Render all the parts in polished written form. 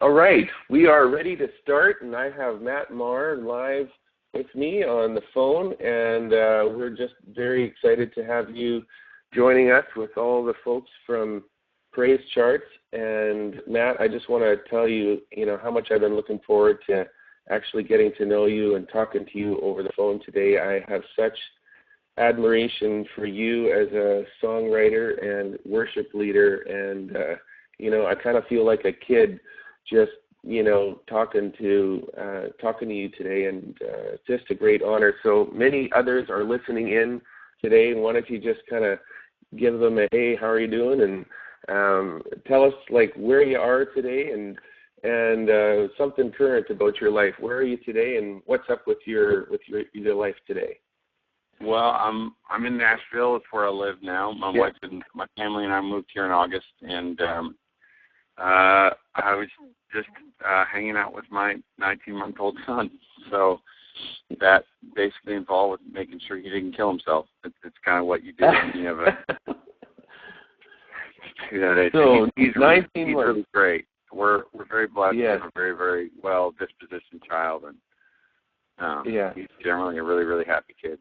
All right, we are ready to start, and I have Matt Maher live with me on the phone, and we're just very excited to have you joining us with all the folks from Praise Charts. And Matt, I just want to tell you, how much I've been looking forward to actually getting to know you and talking to you over the phone today. I have such admiration for you as a songwriter and worship leader, and I kind of feel like a kid just talking to you today, and just a great honor. So many others are listening in today. Why don't you just kind of give them a hey, how are you doing, and tell us where you are today, and something current about your life. Where are you today, and what's up with your life today? Well, I'm in Nashville. It's where I live now. My wife and my family and I moved here in August, and I was just hanging out with my 19-month-old son. So that basically involved with making sure he didn't kill himself. It's kind of what you do when you have a. He's really great. We're very blessed. Yeah. We have a very, very well-dispositioned child, and he's generally a really, really happy kid.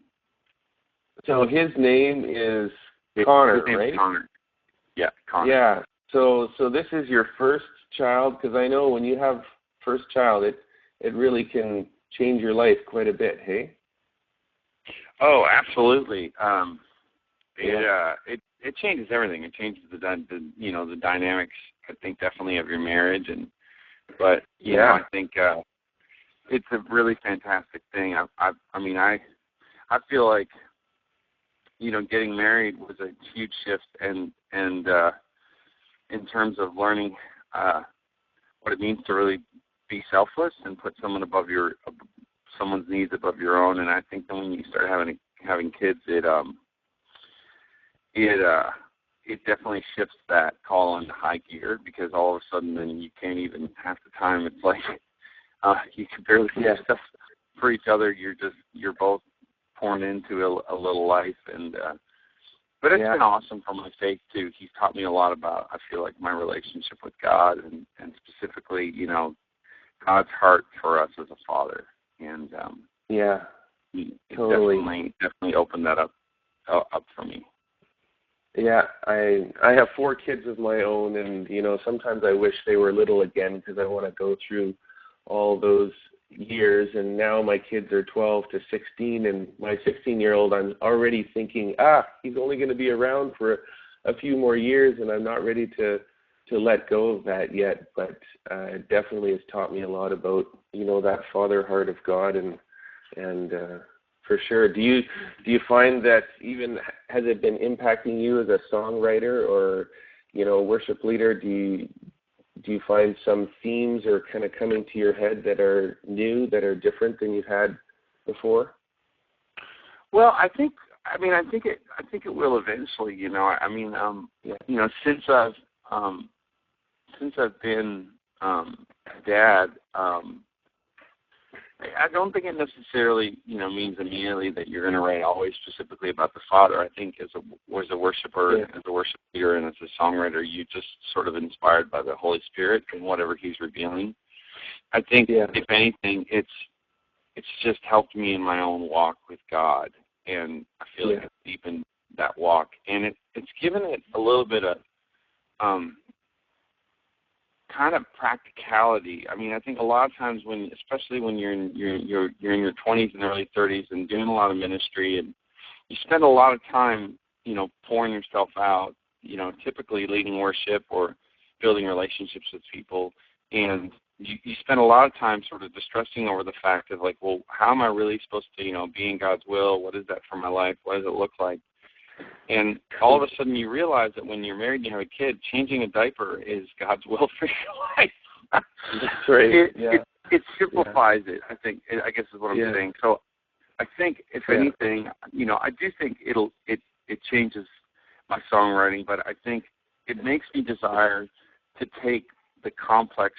So his name is Connor, right? Connor. Yeah, Connor. Yeah. So this is your first child, because I know when you have first child, it really can change your life quite a bit, hey? Oh, absolutely. It changes everything. It changes the dynamics, I think, definitely of your marriage, but I think it's a really fantastic thing. I feel like getting married was a huge shift, and in terms of learning what it means to really be selfless and put someone's needs above your own. And I think that when you start having kids, it definitely shifts that call into high gear, because all of a sudden then you can't even, half the time it's like you can barely do stuff for each other. You're both pouring into a little life, and but it's been awesome for my faith too. He's taught me a lot about, I feel like, my relationship with God, and specifically, God's heart for us as a father. And he definitely opened that up for me. Yeah, I have 4 kids of my own, and sometimes I wish they were little again, because I want to go through all those years. And now my kids are 12 to 16, and my 16-year-old, I'm already thinking, he's only going to be around for a few more years, and I'm not ready to let go of that yet. But it definitely has taught me a lot about that father heart of God, and for sure. Do you find that even, has it been impacting you as a songwriter or worship leader? Do you find some themes are kind of coming to your head that are new, that are different than you've had before? Well, I think it will eventually. Since I've been dad, I don't think it necessarily means immediately that you're going to write always specifically about the father. I think as a worshiper, as a worship leader, and as a songwriter, you just sort of inspired by the Holy Spirit and whatever He's revealing. I think if anything, it's just helped me in my own walk with God, and I feel like it's deepened that walk, and it's given it a little bit of kind of practicality. I think a lot of times especially when you're in your 20s and early 30s and doing a lot of ministry, and you spend a lot of time, pouring yourself out, typically leading worship or building relationships with people, and you spend a lot of time sort of distressing over the fact of how am I really supposed to, be in God's will? What is that for my life? What does it look like? And all of a sudden you realize that when you're married and you have a kid, changing a diaper is God's will for your life. That's right. It simplifies it, I think, I guess is what I'm saying. So I think, if anything, I do think it changes my songwriting, but I think it makes me desire to take the complex,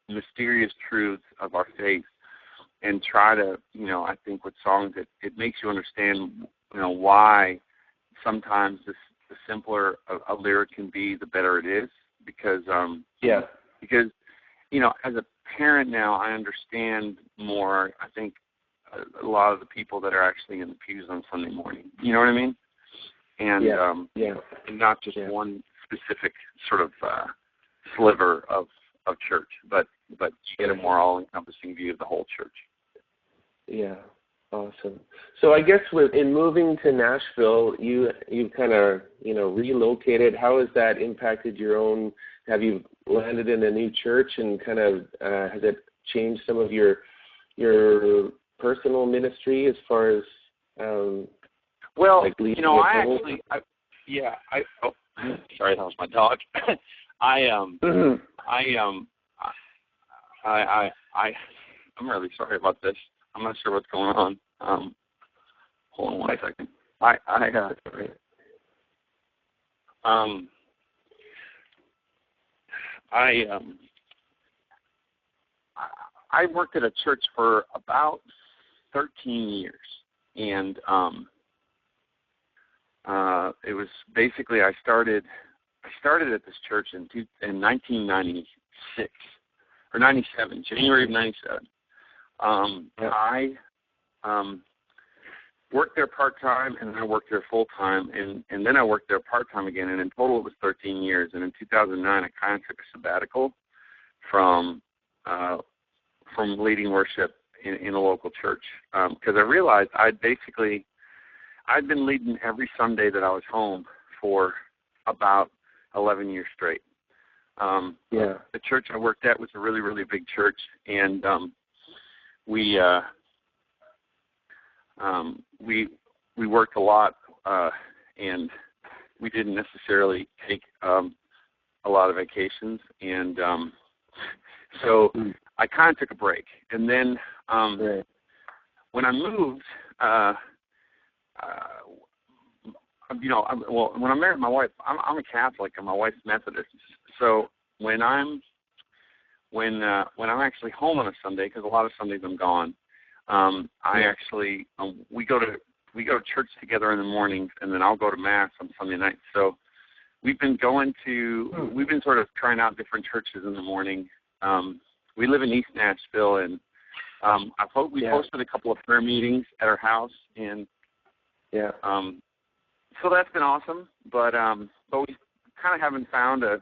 mysterious truths of our faith and try to, I think with songs, it makes you understand, why sometimes the simpler a lyric can be, the better it is, because as a parent now, I understand more, I think, a lot of the people that are actually in the pews on Sunday morning. You know what I mean? And and not just one specific sort of sliver of church, but you get a more all-encompassing view of the whole church. Yeah, awesome. So I guess in moving to Nashville, you kind of relocated. How has that impacted your own? Have you landed in a new church, and kind of has it changed some of your personal ministry as far as well, like leading sorry, that was my dog. I'm really sorry about this. I'm not sure what's going on. Hold on one second. I worked at a church for about 13 years, and it was basically I started at this church in 1996 or 97, January of 97. I worked there part-time, and then I worked there full-time, and then I worked there part-time again, and in total it was 13 years. And in 2009, I kind of took a sabbatical from leading worship in a local church because I realized I'd been leading every Sunday that I was home for about 11 years straight. The church I worked at was a really, really big church, and we worked a lot, and we didn't necessarily take a lot of vacations, and so I kind of took a break. And then when I moved, when I married my wife, I'm a Catholic and my wife's Methodist. So when I'm actually home on a Sunday, because a lot of Sundays I'm gone, we go to church together in the mornings, and then I'll go to Mass on Sunday night. So we've been sort of trying out different churches in the morning. We live in East Nashville, and we hosted a couple of prayer meetings at our house, and so that's been awesome. But we kind of haven't found a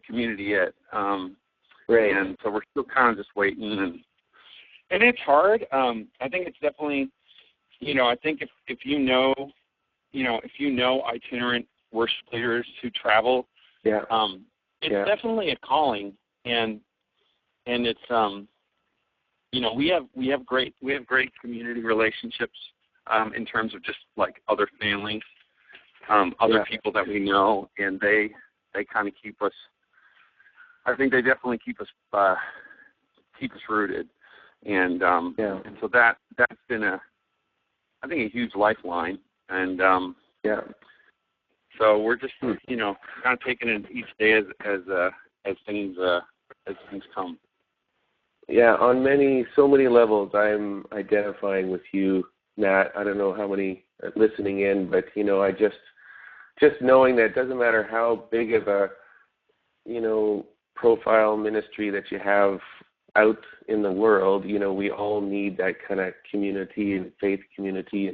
community yet, and so we're still kind of just waiting, and it's hard. I think it's definitely, I think if you know itinerant worship leaders who travel, it's definitely a calling, and it's we have great community relationships in terms of just like other families, other people that we know, and they kind of keep us. I think they definitely keep us rooted, and so that's been a huge lifeline, and so we're just kind of taking it each day as things come. Yeah, on so many levels, I'm identifying with you, Matt. I don't know how many are listening in, but I just knowing that it doesn't matter how big of a profile ministry that you have out in the world, we all need that kind of community and faith community,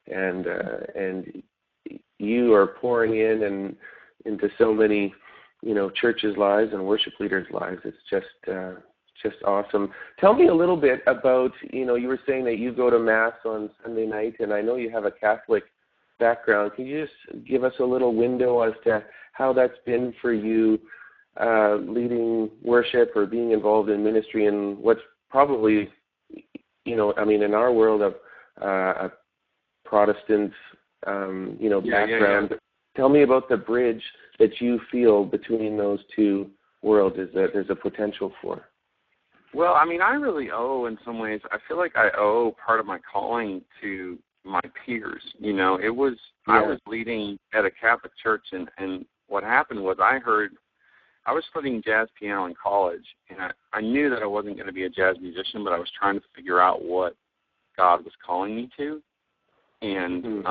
and you are pouring in and into so many churches' lives and worship leaders' lives. It's just awesome. Tell me a little bit about, you were saying that you go to Mass on Sunday night, and I know you have a Catholic background. Can you just give us a little window as to how that's been for you, leading worship or being involved in ministry in what's probably, in our world of a Protestant, background. Yeah. Tell me about the bridge that you feel between those two worlds that there's a potential for. Well, I really owe, in some ways, I feel like I owe part of my calling to my peers. I was leading at a Catholic church, and what happened was I was studying jazz piano in college, and I knew that I wasn't going to be a jazz musician, but I was trying to figure out what God was calling me to, and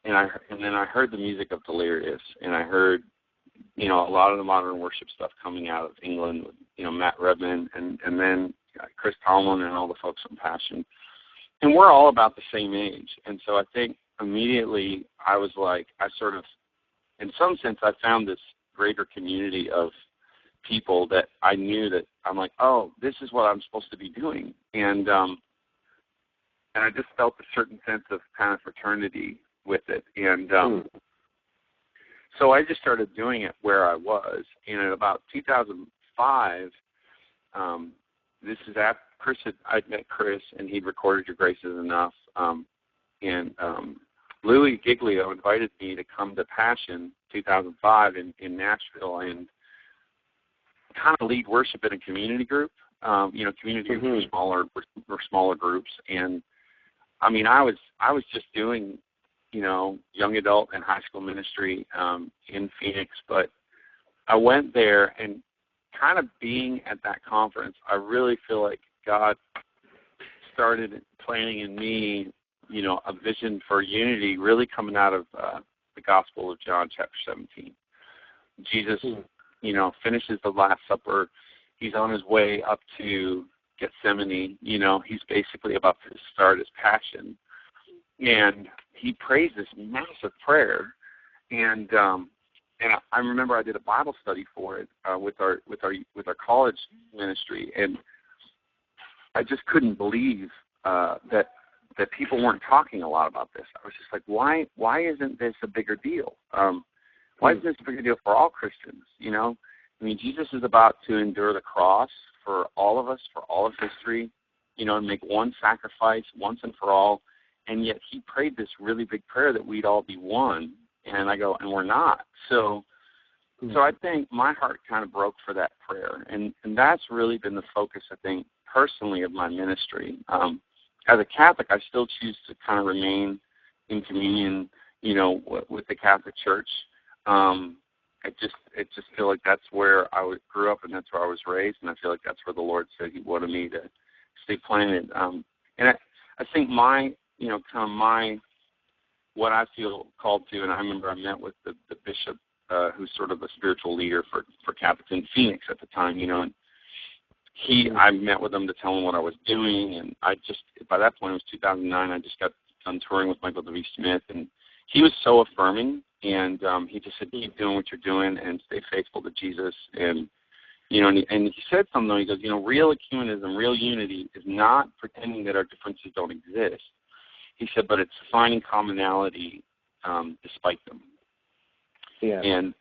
and then I heard the music of Delirious, and I heard a lot of the modern worship stuff coming out of England with, Matt Redman and then Chris Tomlin and all the folks from Passion. And we're all about the same age. And so I think immediately I was like, I sort of, in some sense, I found this greater community of people that I knew that I'm like, oh, this is what I'm supposed to be doing. And I just felt a certain sense of kind of fraternity with it. And so I just started doing it where I was. And in about 2005, this is after I'd met Chris, and he'd recorded Your Grace Is Enough. And Louis Giglio invited me to come to Passion 2005 in Nashville and kind of lead worship in a community group. Community groups were smaller groups. And, I mean, I was just doing, young adult and high school ministry in Phoenix. But I went there, and kind of being at that conference, I really feel like God started planting in me, a vision for unity really coming out of the Gospel of John, chapter 17. Jesus, finishes the Last Supper. He's on his way up to Gethsemane. He's basically about to start his passion. And he prays this massive prayer. And I remember I did a Bible study for it with our college ministry, and I just couldn't believe that people weren't talking a lot about this. I was just like, why isn't this a bigger deal? Why isn't this a bigger deal for all Christians? I mean, Jesus is about to endure the cross for all of us, for all of history, and make one sacrifice once and for all. And yet he prayed this really big prayer that we'd all be one. And I go, and we're not. So I think my heart kind of broke for that prayer. And that's really been the focus, I think, personally of my ministry. As a Catholic, I still choose to kind of remain in communion, with the Catholic Church. I just feel like that's where I grew up, and that's where I was raised, and I feel like that's where the Lord said He wanted me to stay planted. And I think what I feel called to, and I remember I met with the bishop, who's sort of a spiritual leader for Catholics in Phoenix at the time, and I met with him to tell him what I was doing, and by that point, it was 2009, I just got done touring with Michael W. Smith, and he was so affirming, and he just said, keep doing what you're doing and stay faithful to Jesus. And, and he said something, though. He goes, real ecumenism, real unity is not pretending that our differences don't exist. He said, but it's finding commonality despite them. Yeah. And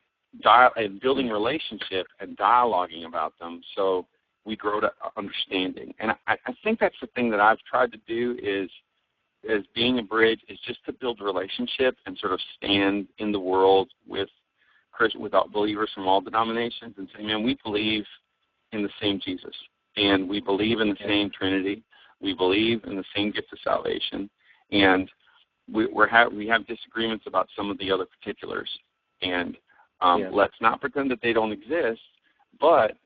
building relationship and dialoguing about them so we grow to understanding. And I think that's the thing that I've tried to do is being a bridge is just to build relationship and sort of stand in the world with believers from all denominations and say, man, we believe in the same Jesus, and we believe in the same Trinity. We believe in the same gift of salvation, and we have disagreements about some of the other particulars. And let's not pretend that they don't exist, but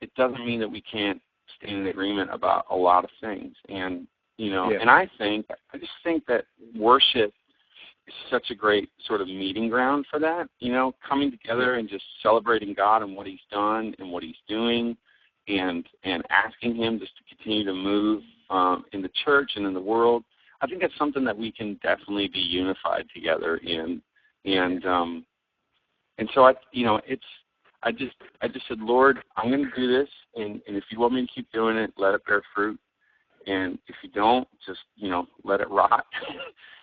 it doesn't mean that we can't stand in agreement about a lot of things. And and I just think that worship is such a great sort of meeting ground for that, coming together and just celebrating God and what He's done and what He's doing, and asking Him just to continue to move in the church and in the world. I think that's something that we can definitely be unified together in. And so I just said, Lord, I'm going to do this, and if you want me to keep doing it, let it bear fruit. And if you don't, just let it rot.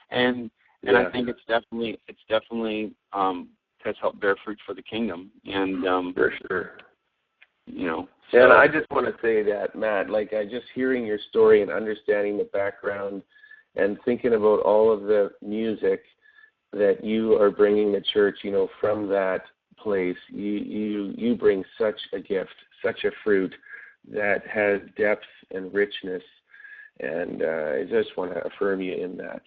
and I think it's definitely has helped bear fruit for the kingdom. And for sure. So, and I just want to say that, Matt, like I just hearing your story and understanding the background and thinking about all of the music that you are bringing the church, from that place, you bring such a gift, such a fruit that has depth and richness. And I just want to affirm you in that.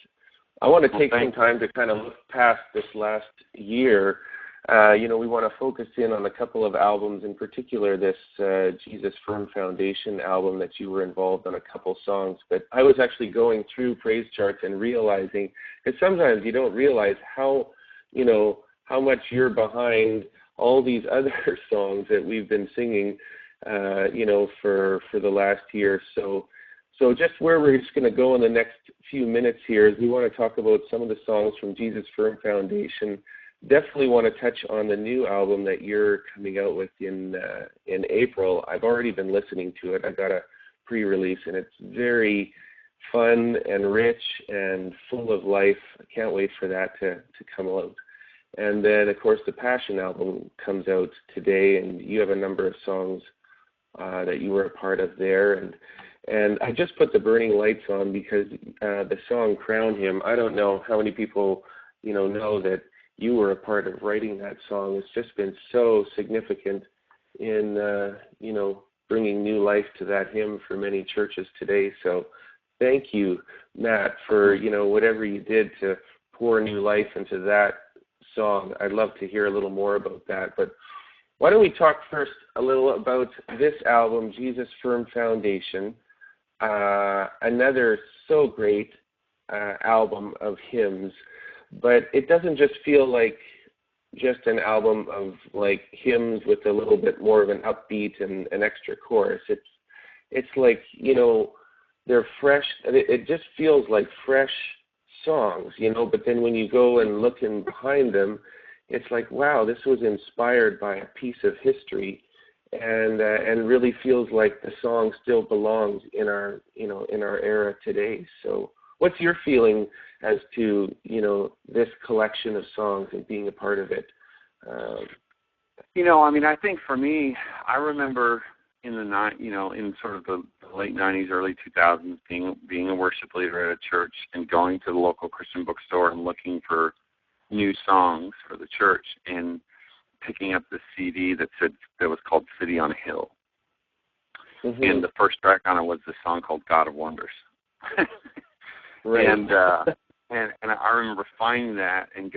I want to take some time to kind of look past this last year. We want to focus in on a couple of albums, in particular this Jesus Firm Foundation album that you were involved on a couple songs. But I was actually going through praise charts and realizing, because sometimes you don't realize how much you're behind all these other songs that we've been singing, for the last year. So just where we're just going to go in the next few minutes here is we want to talk about some of the songs from Jesus Firm Foundation. Definitely want to touch on the new album that you're coming out with in April. I've already been listening to it. I got a pre-release, and it's very fun and rich and full of life. I can't wait for that to come out. And then, of course, the Passion album comes out today, and you have a number of songs that you were a part of there. And I just put the Burning Lights on because the song Crown Him, I don't know how many people, know that you were a part of writing that song. It's just been so significant in, bringing new life to that hymn for many churches today. So thank you, Matt, for, whatever you did to pour new life into that song. I'd love to hear a little more about that. But why don't we talk first a little about this album, Jesus Firm Foundation, another so great album of hymns, but it doesn't just feel like just an album of like hymns with a little bit more of an upbeat and an extra chorus. It's like, they're fresh. It just feels like fresh songs, but then when you go and look in behind them, it's like, wow, this was inspired by a piece of history, and really feels like the song still belongs in our era today. So what's your feeling as to, this collection of songs and being a part of it? I think for me, I remember in in sort of the late 90s, early 2000s, being a worship leader at a church and going to the local Christian bookstore and looking for new songs for the church and picking up the CD that was called City on a Hill. Mm-hmm. And the first track on it was the song called God of Wonders. Right. And I remember finding that and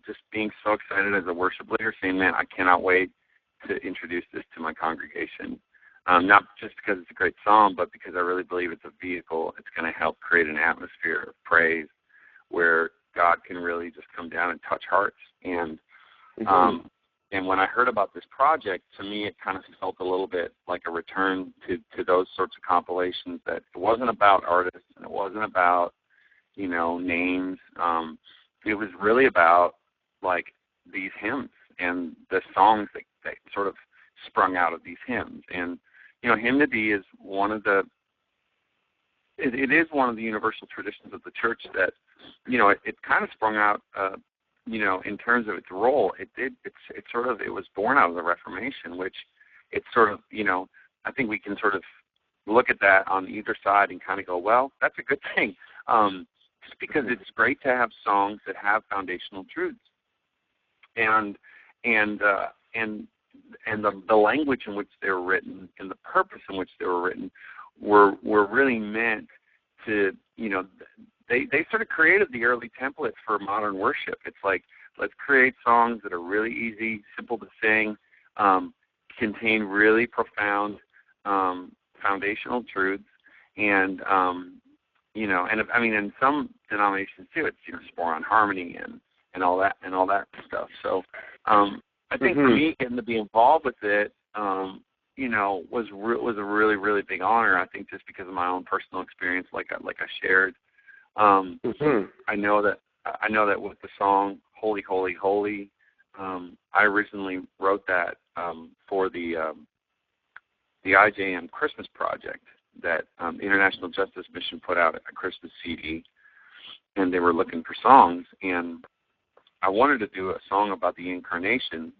just being so excited as a worship leader, saying, man, I cannot wait to introduce this to my congregation. Not just because it's a great song, but because I really believe it's a vehicle. It's going to help create an atmosphere of praise where God can really just come down and touch hearts. And and when I heard about this project, to me it kind of felt a little bit like a return to those sorts of compilations, that it wasn't about artists and it wasn't about, names. It was really about like these hymns and the songs that sort of sprung out of these hymns. And hymnody is one of the universal traditions of the church that, it kind of sprung out, in terms of its role. It was born out of the Reformation, which it's sort of, I think we can sort of look at that on either side and kind of go, well, that's a good thing. Just because it's great to have songs that have foundational truths. And the language in which they were written and the purpose in which they were written were really meant to, they sort of created the early template for modern worship. It's like, let's create songs that are really easy, simple to sing, contain really profound foundational truths, and in some denominations too, it's spore on harmony and all that stuff. So I think for me, getting to be involved with it, was a really, really big honor. I think just because of my own personal experience, like I shared. I know that with the song "Holy, Holy, Holy," I originally wrote that for the IJM Christmas project that International Justice Mission put out a Christmas CD, and they were looking for songs, and I wanted to do a song about the Incarnation,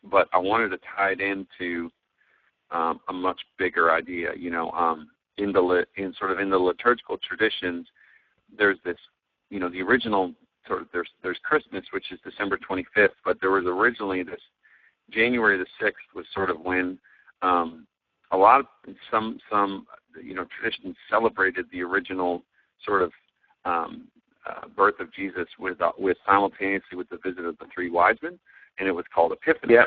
but I wanted to tie it into a much bigger idea. In the liturgical traditions, there's this, the original sort of there's Christmas, which is December 25th, but there was originally this January the 6th was sort of when a lot of some traditions celebrated the original sort of birth of Jesus with simultaneously with the visit of the three wise men, and it was called Epiphany. Yeah.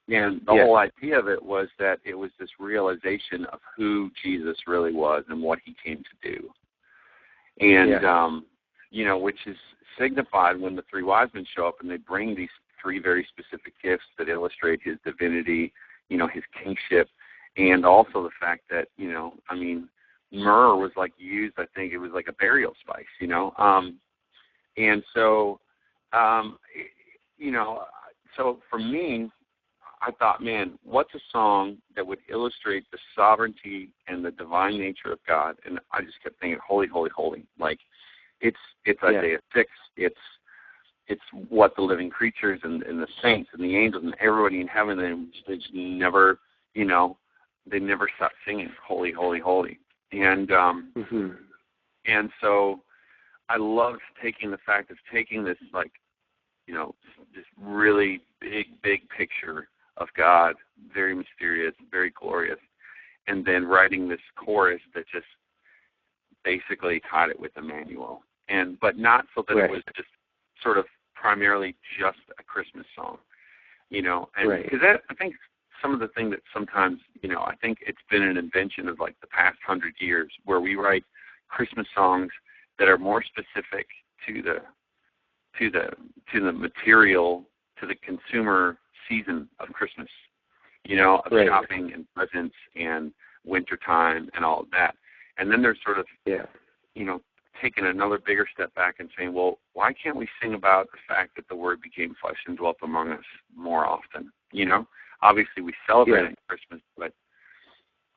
And the whole idea of it was that it was this realization of who Jesus really was and what he came to do. And, which is signified when the three wise men show up and they bring these 3 very specific gifts that illustrate his divinity, his kingship, and also the fact that, myrrh was like used, I think it was like a burial spice, and so, so for me, I thought, man, what's a song that would illustrate the sovereignty and the divine nature of God? And I just kept thinking, holy, holy, holy. Like, it's Isaiah 6. It's what the living creatures and the saints and the angels and everybody in heaven, they just never, they never stop singing, holy, holy, holy. And and so I loved taking this, like, this really big picture of God, very mysterious, very glorious, and then writing this chorus that just basically tied it with Emmanuel, but not so that it was just sort of primarily just a Christmas song, and because I think some of the thing that sometimes, I think it's been an invention of like the past 100 years where we write Christmas songs that are more specific to the material, to the consumer season of Christmas, of shopping and presents and wintertime and all of that. And then there's sort of, taking another bigger step back and saying, well, why can't we sing about the fact that the Word became flesh and dwelt among us more often? Obviously we celebrate Christmas, but,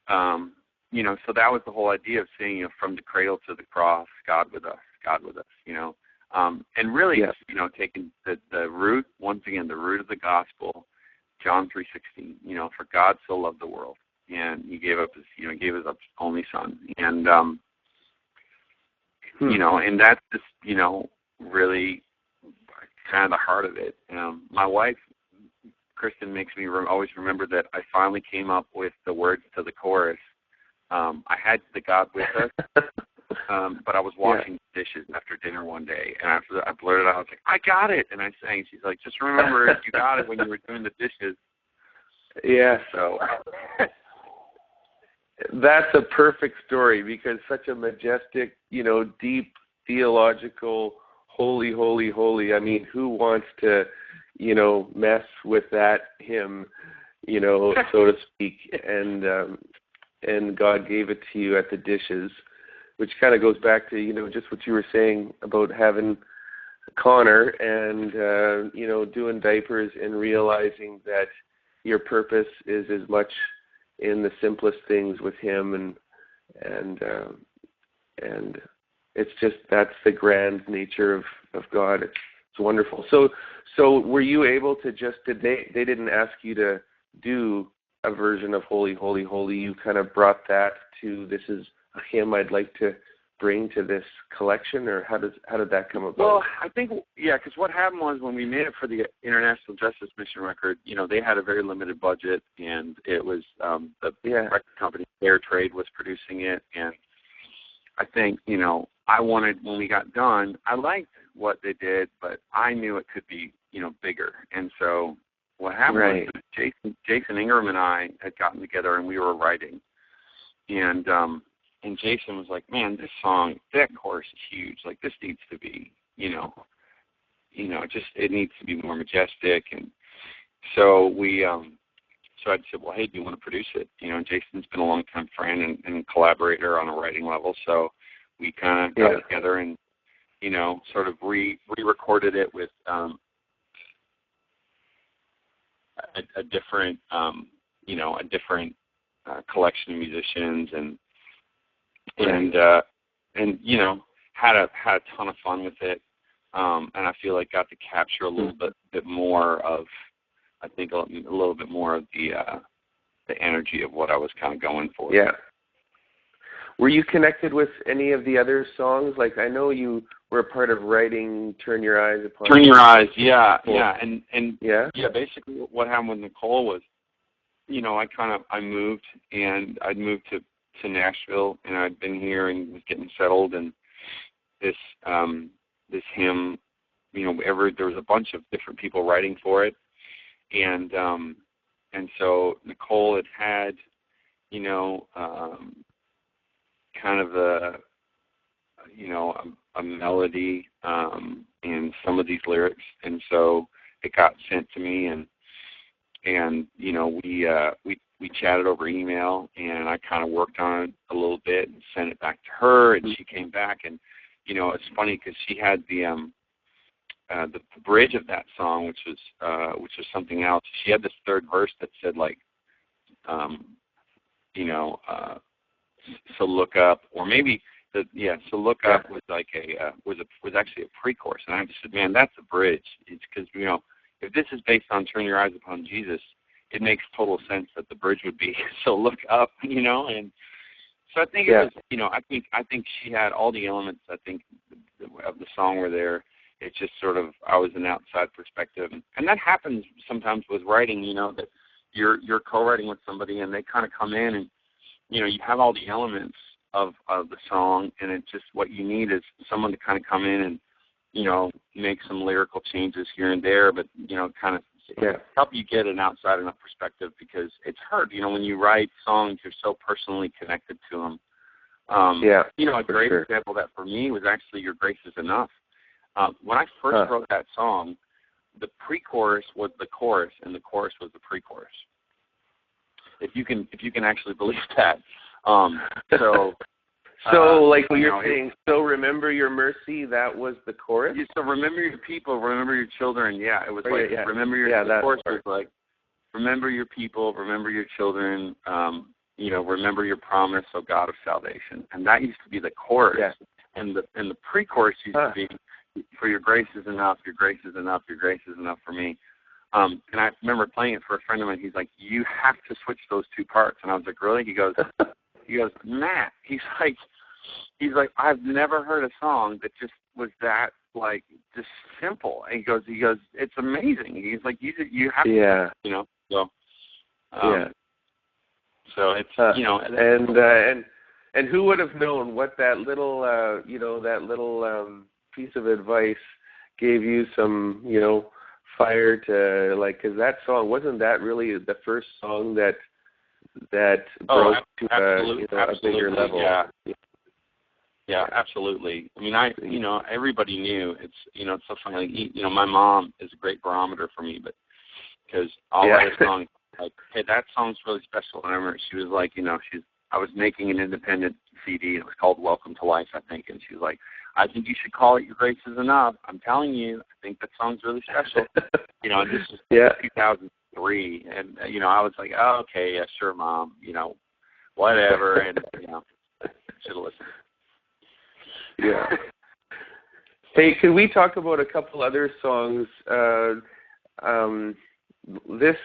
so that was the whole idea of saying, from the cradle to the cross, God with us, and really, taking the root, once again, the root of the gospel, John 3:16, for God so loved the world, and he gave up his only son. And, and that's just, really kind of the heart of it. My wife, Kristen, makes me always remember that I finally came up with the words to the chorus. I had the God with us, but I was washing dishes after dinner one day, and after I blurted out, I was like, I got it, and I sang. She's like, just remember, you got it when you were doing the dishes. Yeah. So that's a perfect story, because such a majestic, deep theological, holy, holy, holy. I mean, who wants to, mess with that hymn, so to speak? And God gave it to you at the dishes, which kind of goes back to, just what you were saying about having Connor and, doing diapers and realizing that your purpose is as much in the simplest things with him, and it's just, that's the grand nature of God. It's wonderful. So were you able to they didn't ask you to do a version of Holy, Holy, Holy? You kind of brought that to, this is a hymn I'd like to bring to this collection, or how did that come about? Well, I think, because what happened was when we made it for the International Justice Mission record, they had a very limited budget, and it was the record company Fair Trade was producing it, and I think, I wanted, when we got done, I liked what they did, but I knew it could be, bigger. And so what happened was Jason Ingram and I had gotten together and we were writing. And Jason was like, man, this song, that chorus is huge. Like, this needs to be, it needs to be more majestic. And so so I said, well, hey, do you want to produce it? And Jason's been a long-time friend and collaborator on a writing level. So we kind of got together and, sort of re-recorded it with a different, collection of musicians, and had a ton of fun with it, and I feel like got to capture a little bit more of, I think, a little bit more of the energy of what I was kind of going for. Yeah. Were you connected with any of the other songs? Like, I know you were a part of writing "Turn Your Eyes Upon." Turn Your Eyes, and basically what happened with Nicole was, I moved, and I'd moved to Nashville, and I'd been here and was getting settled, and this hymn, there was a bunch of different people writing for it, and so Nicole had kind of a melody in some of these lyrics, and so it got sent to me, and you know, we chatted over email, and I kind of worked on it a little bit and sent it back to her, and she came back, and you know, it's funny because she had the bridge of that song, which was something else. She had this third verse that said like, you know, so look up, or maybe so look up was like was actually a pre-chorus, and I just said, man, that's a bridge. It's because, you know, if this is based on turn your eyes upon Jesus, it makes total sense that the bridge would be so look up, you know. And so I think it was, you know, I think she had all the elements, I think, of the song were there. It's just sort of, I was an outside perspective, and that happens sometimes with writing, you know, that you're co-writing with somebody and they kind of come in and, you know, you have all the elements of the song, and it's just what you need is someone to kind of come in and, you know, make some lyrical changes here and there, but, you know, kind of help you get an outside enough perspective, because it's hard, you know, when you write songs, you're so personally connected to them. You know, a great example of that for me was actually Your Grace Is Enough. When I first wrote that song, the pre-chorus was the chorus, and the chorus was the pre-chorus. If you can actually believe that. So like what you're saying, so remember your mercy, that was the chorus? Yeah, so remember your people, remember your children. Yeah, it was remember your the chorus was like, remember your people, remember your children, you know, remember your promise, O God of salvation. And that used to be the chorus. Yeah. And the pre-chorus used to be, for your grace is enough, your grace is enough, your grace is enough for me. And I remember playing it for a friend of mine. He's like, you have to switch those two parts. And I was like, really? He goes, Matt, he's like, I've never heard a song that just was that, like, just simple. And he goes, it's amazing. He's like, you have to, you know, so, so it's, you know, and who would have known what that little, you know, that little piece of advice gave you some, you know, fire to, like, because that song, wasn't that really the first song that broke to a bigger level? Yeah, absolutely. I mean, you know, everybody knew. It's, you know, it's so funny. Like, you know, my mom is a great barometer for me, but because I'll write a song like, hey, that song's really special. And I remember she was like, you know, I was making an independent CD. It was called Welcome to Life, I think, and she was like, I think you should call it Your Grace Is Enough. I'm telling you, I think that song's really special. You know, and this was 2003, and you know, I was like, oh, okay, yeah, sure, Mom, you know, whatever, and you know, should have listened. Yeah. Hey, could we talk about a couple other songs? This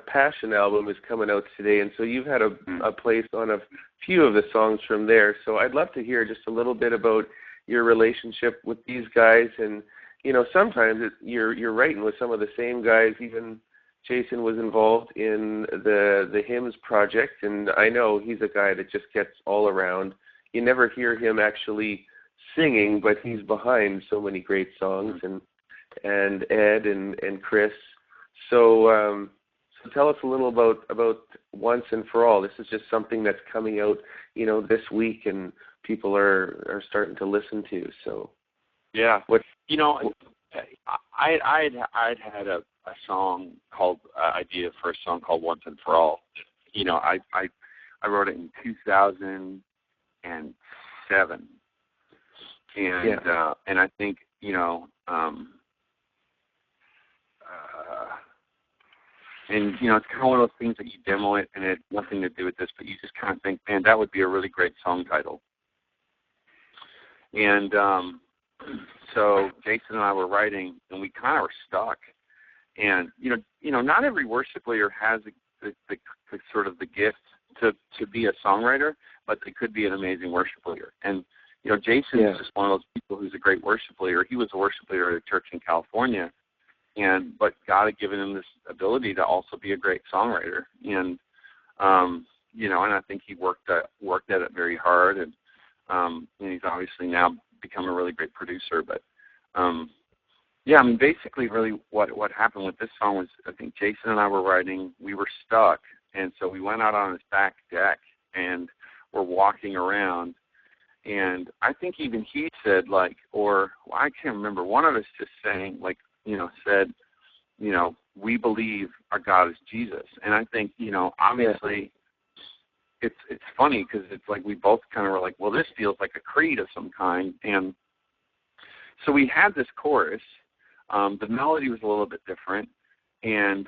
Passion album is coming out today, and so you've had a place on a few of the songs from there. So I'd love to hear just a little bit about your relationship with these guys, and you know, sometimes you're writing with some of the same guys. Even Jason was involved in the hymns project, and I know he's a guy that just gets all around. You never hear him actually singing, but he's behind so many great songs, and Ed and Chris. So tell us a little about Once and For All. This is just something that's coming out, you know, this week, and people are starting to listen to. So you know, I'd had a song called idea for a song called Once and For All. You know, I wrote it in 2007, and I think, you know, and you know, it's kind of one of those things that you demo it and it had nothing to do with this, but you just kind of think, man, that would be a really great song title. And so Jason and I were writing, and we kind of were stuck. And you know, not every worship leader has the sort of the gift to be a songwriter, but they could be an amazing worship leader. And you know, Jason is just one of those people who's a great worship leader. He was a worship leader at a church in California, but God had given him this ability to also be a great songwriter. And you know, and I think he worked at it very hard, and he's obviously now become a really great producer. But I mean, basically, really, what happened with this song was, I think Jason and I were writing. We were stuck, and so we went out on his back deck and we're walking around. And I think even he said, like, or I can't remember, one of us just saying, like, you know, said, we believe our God is Jesus. And I think, obviously it's funny because it's like we both kind of were like, well, this feels like a creed of some kind. And so we had this chorus. The melody was a little bit different. And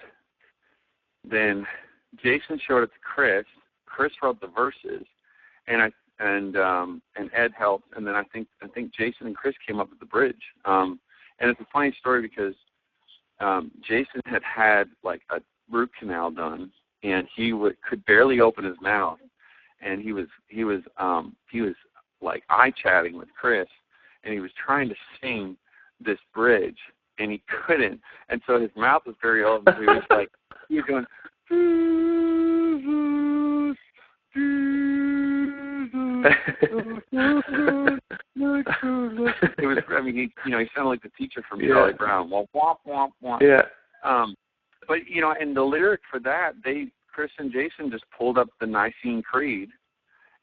then Jason showed it to Chris. Chris wrote the verses, and Ed helped. And then I think Jason and Chris came up with the bridge. And it's a funny story because Jason had like a root canal done, and he could barely open his mouth, and he was like eye-chatting with Chris, and he was trying to sing this bridge, and he couldn't, and so his mouth was very open, so he was going, it was, I mean, he sounded like the teacher from Charlie Brown. Womp, womp, womp, womp. Yeah. But, and the lyric for that, Chris and Jason just pulled up the Nicene Creed,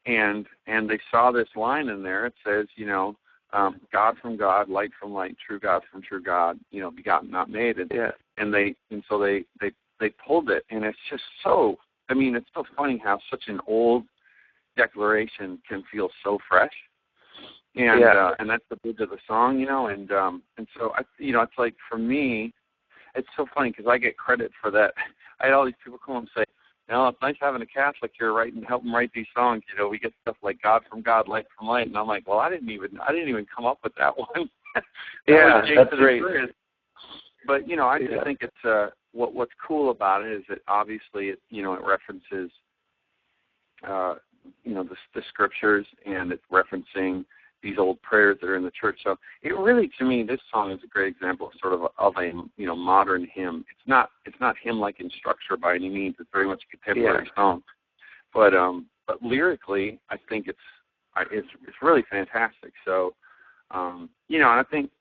and they saw this line in there. It says, God from God, light from light, true God from true God, begotten, not made. And so they pulled it, and it's just so, it's so funny how such an old declaration can feel so fresh. And that's the bridge of the song, and so it's like, for me, it's so funny because I get credit for that. I had all these people come and say, it's nice having a Catholic here help them write these songs. We get stuff like God from God, light from light, and I'm like, well, I didn't even come up with that one. That's great. But I just think it's what's cool about it is that obviously it references the scriptures, and it's referencing these old prayers that are in the church. So it really, to me, this song is a great example of a modern hymn. It's not hymn-like in structure by any means. It's very much a contemporary song. But lyrically, I think it's really fantastic. So and I think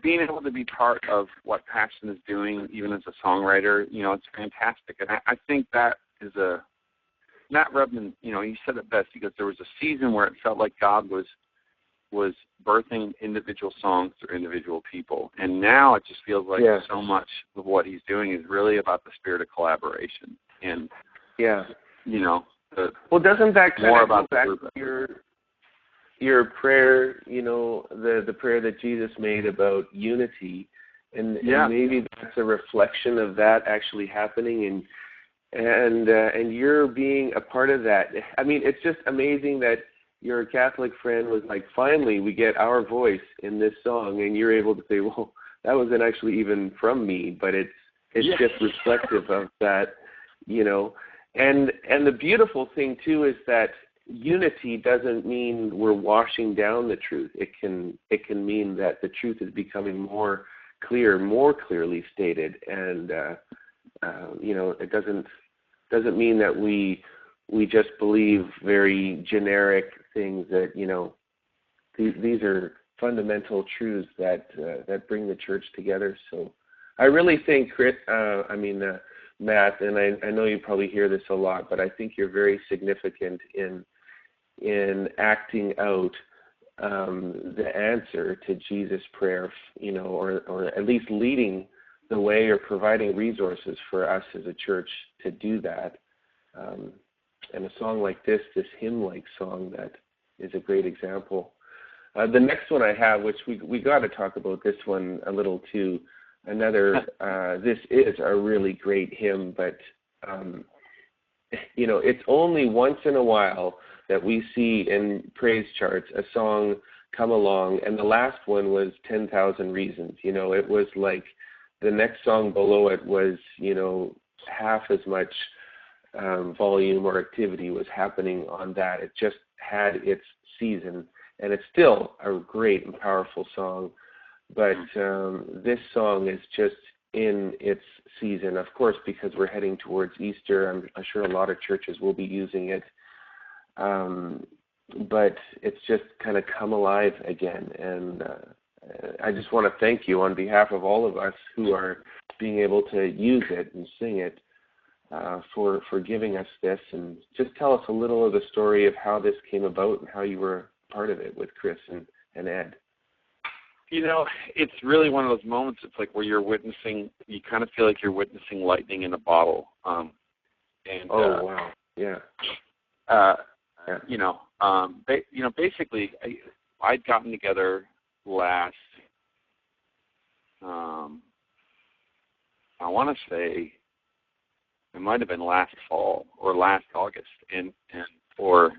being able to be part of what Passion is doing, even as a songwriter, it's fantastic. And I think that is Matt Rubman, he said it best. He goes, there was a season where it felt like God was birthing individual songs through individual people. And now it just feels like so much of what he's doing is really about the spirit of collaboration. And, doesn't that kind of go back to your prayer, the prayer that Jesus made about unity? And maybe that's a reflection of that actually happening and you're being a part of that. It's just amazing that your Catholic friend was like, finally, we get our voice in this song, and you're able to say, well, that wasn't actually even from me, but it's just reflective of that, And the beautiful thing too is that unity doesn't mean we're washing down the truth. It can mean that the truth is becoming more clear, more clearly stated, and it doesn't mean that we just believe very generic things that, these are fundamental truths that bring the church together. So I really think, Matt, and I know you probably hear this a lot, but I think you're very significant in acting out the answer to Jesus' prayer, or at least leading the way or providing resources for us as a church to do that. And a song like this hymn-like song, that is a great example. The next one I have, which we got to talk about this one a little too. This is a really great hymn, but it's only once in a while that we see in praise charts a song come along, and the last one was 10,000 Reasons. It was like the next song below it was, half as much volume or activity was happening on that. It just had its season, and it's still a great and powerful song. But this song is just in its season, of course, because we're heading towards Easter. I'm sure a lot of churches will be using it. But it's just kind of come alive again. And I just want to thank you on behalf of all of us who are being able to use it and sing it, for giving us this. And just tell us a little of the story of how this came about and how you were part of it with Chris and Ed. It's really one of those moments. It's like where you kind of feel like you're witnessing lightning in a bottle. Wow, yeah. Basically, I'd gotten together last. I want to say it might have been last fall or last August, and for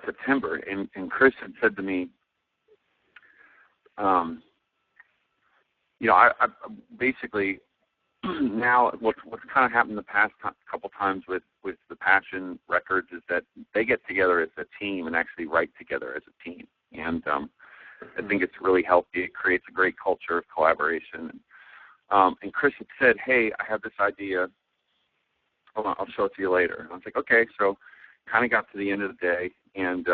September, and Chris had said to me, I basically now what's kind of happened the past couple times with the Passion Records is that they get together as a team and actually write together as a team, and I think it's really healthy. It creates a great culture of collaboration. And Chris had said, "Hey, I have this idea. Hold on, I'll show it to you later." And I was like, "Okay." So, kind of got to the end of the day, and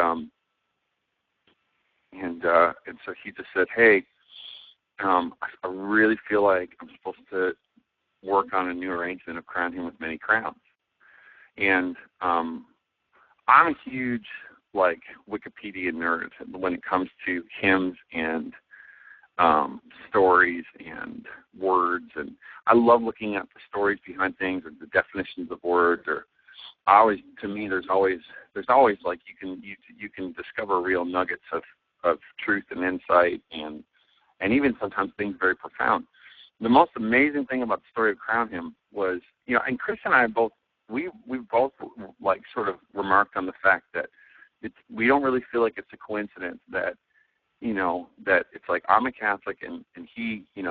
so he just said, "Hey, I really feel like I'm supposed to work on a new arrangement of Crown Him with Many Crowns." And I'm a huge Wikipedia nerd when it comes to hymns and stories and words, and I love looking at the stories behind things or the definitions of words. Or to me, there's always like you can discover real nuggets of truth and insight, and even sometimes things very profound. The most amazing thing about the story of Crown Him was, and Chris and I we've both sort of remarked on the fact that we don't really feel like it's a coincidence that that it's like I'm a Catholic and he he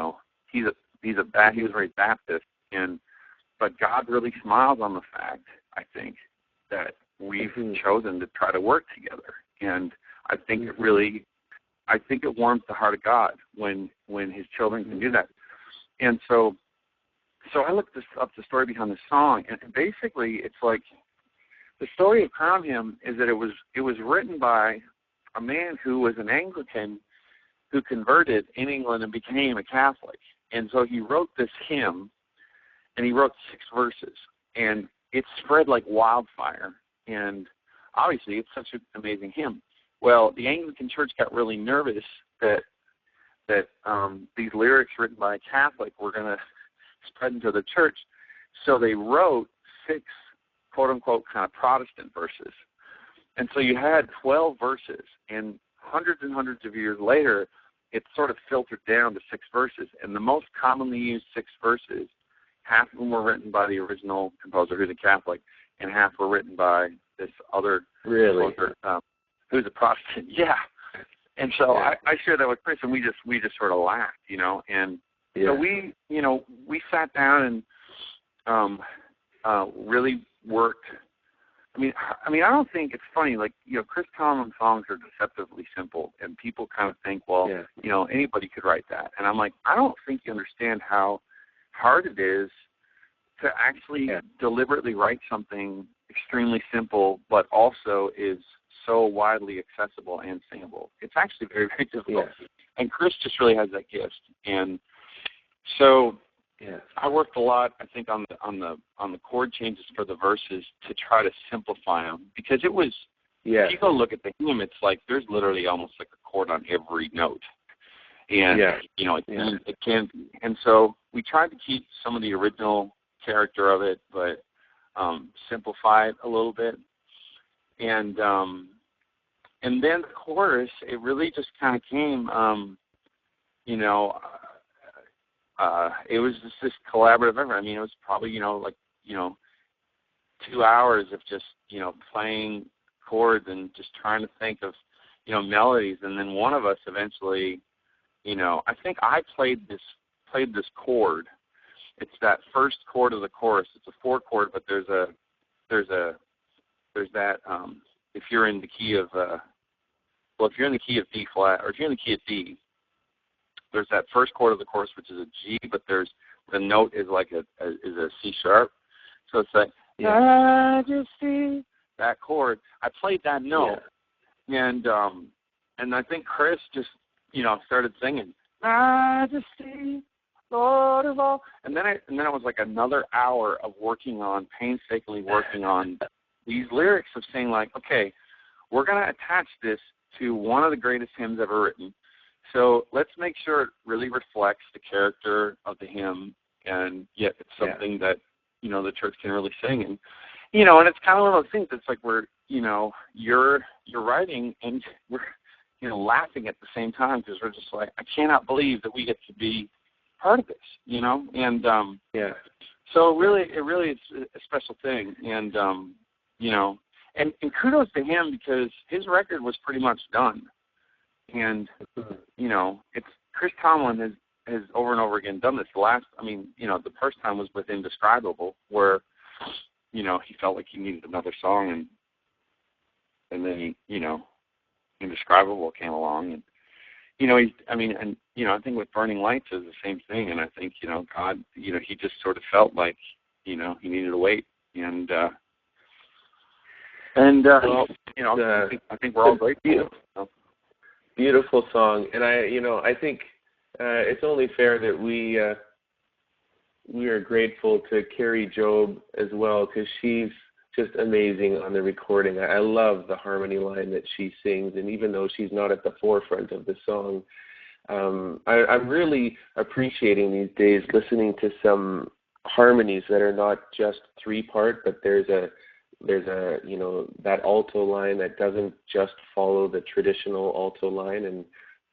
was raised Baptist, but God really smiles on the fact, I think, that we've chosen to try to work together, and I think it warms the heart of God when His children can do that. And so I looked up the story behind the song, and basically it's like the story of Crown Him is that it was written by a man who was an Anglican who converted in England and became a Catholic. And so he wrote this hymn, and he wrote 6 verses, and it spread like wildfire. And obviously it's such an amazing hymn. Well, the Anglican Church got really nervous that these lyrics written by a Catholic were going to spread into the church. So they wrote 6, quote-unquote, kind of Protestant verses. And so you had 12 verses, and hundreds of years later, it sort of filtered down to 6 verses. And the most commonly used 6 verses, half of them were written by the original composer, who's a Catholic, and half were written by this other composer, who's a Protestant. Yeah. And so I shared that with Chris, and we just sort of laughed, and so we sat down and really worked. I mean, I don't think it's funny. Chris Tomlin's songs are deceptively simple, and people kind of think, well, anybody could write that. And I'm like, I don't think you understand how hard it is to actually deliberately write something extremely simple, but also is so widely accessible and singable. It's actually very, very difficult. Yeah. And Chris just really has that gift. And so I worked a lot, I think, on the chord changes for the verses to try to simplify them, because it was, if you go look at the hymn, it's like there's literally almost like a chord on every note. And, it can, and so we tried to keep some of the original character of it, but simplify it a little bit. And then the chorus, it really just kind of came, it was just this collaborative effort. I mean, it was probably, 2 hours of just, playing chords and just trying to think of, melodies. And then one of us eventually, I think I played this chord. It's that first chord of the chorus. It's a 4 chord, but there's that, if you're in the key of, if you're in the key of D flat, or if you're in the key of D, there's that first chord of the chorus, which is a G, but there's the note is like a C sharp. So it's like Majesty, that chord. I played that note, and I think Chris just started singing Majesty, Lord of all, and then it was like another hour of painstakingly working on these lyrics of saying like, okay, we're going to attach this to one of the greatest hymns ever written. So let's make sure it really reflects the character of the hymn, and yet it's something that, the church can really sing. And, and it's kind of one of those things. It's like we're, you're writing and we're, laughing at the same time, because we're just like, I cannot believe that we get to be part of this, and so it really is a special thing. And, and kudos to him, because his record was pretty much done. And, it's Chris Tomlin has over and over again done this. The first time was with Indescribable, where, he felt like he needed another song, and then Indescribable came along, and, I think with Burning Lights is the same thing. And I think, God, he just sort of felt like, he needed to wait. And I think we're all grateful. Beautiful song. And I think it's only fair that we are grateful to Carrie Job as well, because she's just amazing on the recording. I love the harmony line that she sings, and even though she's not at the forefront of the song, I'm really appreciating these days listening to some harmonies that are not just 3-part, but there's a that alto line that doesn't just follow the traditional alto line and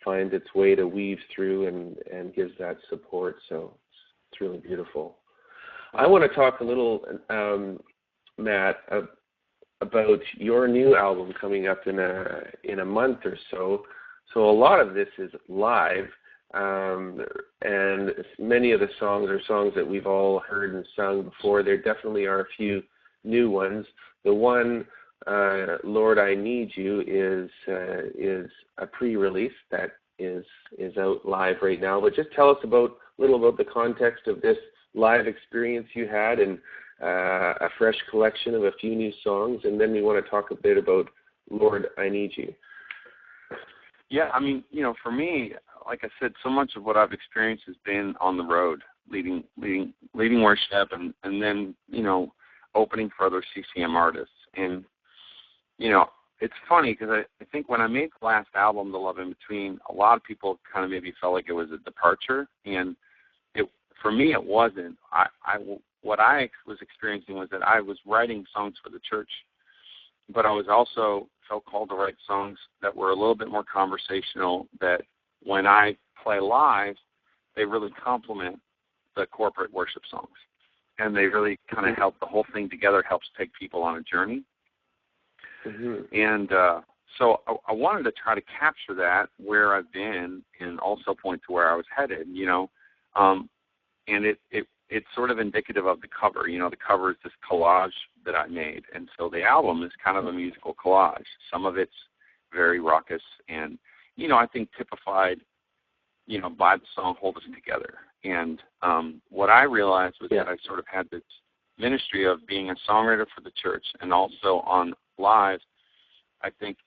finds its way to weave through and gives that support. So it's really beautiful. I want to talk a little, Matt, about your new album coming up in a month or so. So a lot of this is live, and many of the songs are songs that we've all heard and sung before. There definitely are a few new ones. The one, Lord, I Need You, is a pre-release that is out live right now. But just tell us a little about the context of this live experience you had, and a fresh collection of a few new songs, and then we want to talk a bit about Lord, I Need You. Yeah, for me, like I said, so much of what I've experienced has been on the road, leading worship, and then, opening for other CCM artists. And, it's funny, because I think when I made the last album, The Love in Between, a lot of people kind of maybe felt like it was a departure, and for me it wasn't. What I was experiencing was that I was writing songs for the church, but I was also felt called to write songs that were a little bit more conversational, that when I play live, they really complement the corporate worship songs. And they really kind of help the whole thing together, helps take people on a journey. Mm-hmm. And so I wanted to try to capture that, where I've been, and also point to where I was headed, and it's sort of indicative of the cover. The cover is this collage that I made, and so the album is kind of a musical collage. Some of it's very raucous and, I think typified, by the song Hold Us Together. And what I realized was that I sort of had this ministry of being a songwriter for the church, and also on live, I think,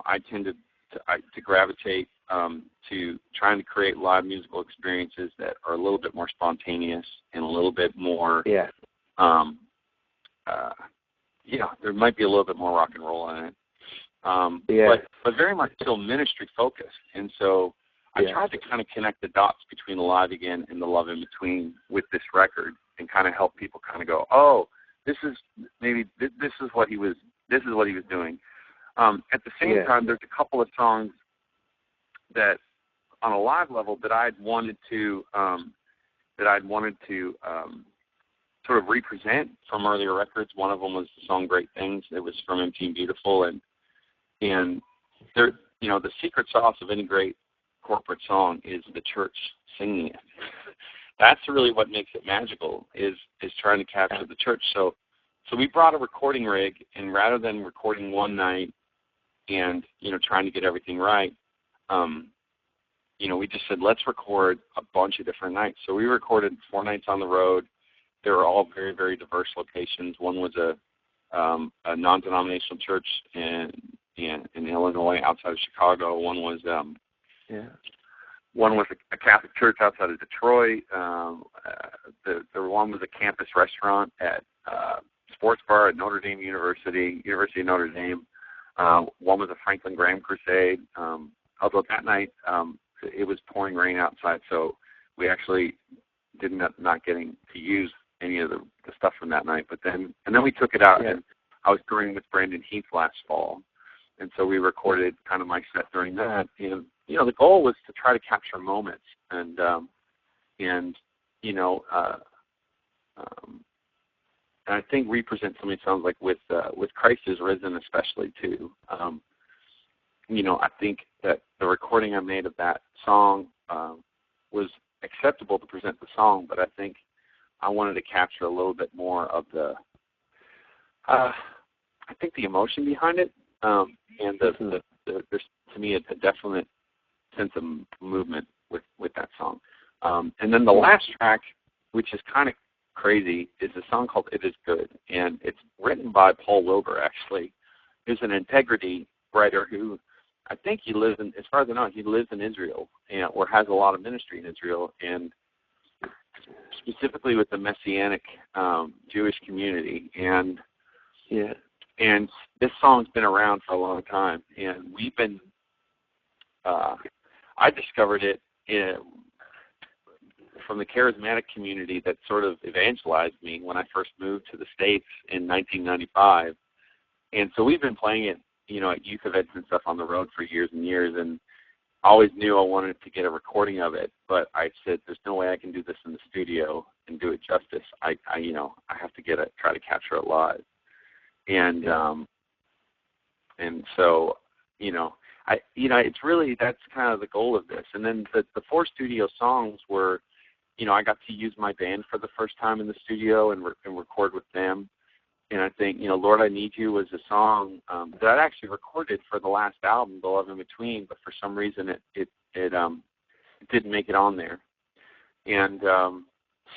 I tended to gravitate to trying to create live musical experiences that are a little bit more spontaneous and a little bit more, there might be a little bit more rock and roll in it, but very much still ministry focused. And so I tried to kind of connect the dots between the Live Again and The Love in Between with this record, and kind of help people kind of go, oh, this is what he was doing. At the same time, there's a couple of songs that, on a live level, that I'd wanted to sort of represent from earlier records. One of them was the song Great Things. It was from Empty and Beautiful, and there, the secret sauce of any great corporate song is the church singing it. That's really what makes it magical, is trying to capture the church. So we brought a recording rig, and rather than recording one night and trying to get everything right, we just said, let's record a bunch of different nights. So we recorded 4 nights on the road. They were all very, very diverse locations. One was a non-denominational church in Illinois, outside of Chicago. One was a Catholic church outside of Detroit. The one was a campus restaurant at sports bar at University of Notre Dame. One was a Franklin Graham crusade. Although that night it was pouring rain outside, so we actually did not getting to use any of the stuff from that night. But then we took it out, and I was touring with Brandon Heath last fall, and so we recorded kind of my set during that. And the goal was to try to capture moments, and and I think represent something. It sounds like with Christ is Risen, especially too. I think that the recording I made of that song was acceptable to present the song, but I think I wanted to capture a little bit more of the, I think the emotion behind it, and there's to me a definite sense of movement with that song. And then the last track, which is kind of crazy, is a song called "It Is Good," and it's written by Paul Wilbur. Actually, who's an integrity writer who I think he lives in, as far as I know, he lives in Israel or has a lot of ministry in Israel, and specifically with the Messianic Jewish community. And this song's been around for a long time, and we've been. I discovered it from the charismatic community that sort of evangelized me when I first moved to the States in 1995. And so we've been playing it, at youth events and stuff on the road for years and years, and I always knew I wanted to get a recording of it, but I said, there's no way I can do this in the studio and do it justice. I have to try to capture it live. And so, it's really, that's kind of the goal of this. And then the 4 studio songs were, I got to use my band for the first time in the studio and record with them. And I think, Lord, I Need You was a song that I'd actually recorded for the last album, The Love in Between, but for some reason it didn't make it on there. And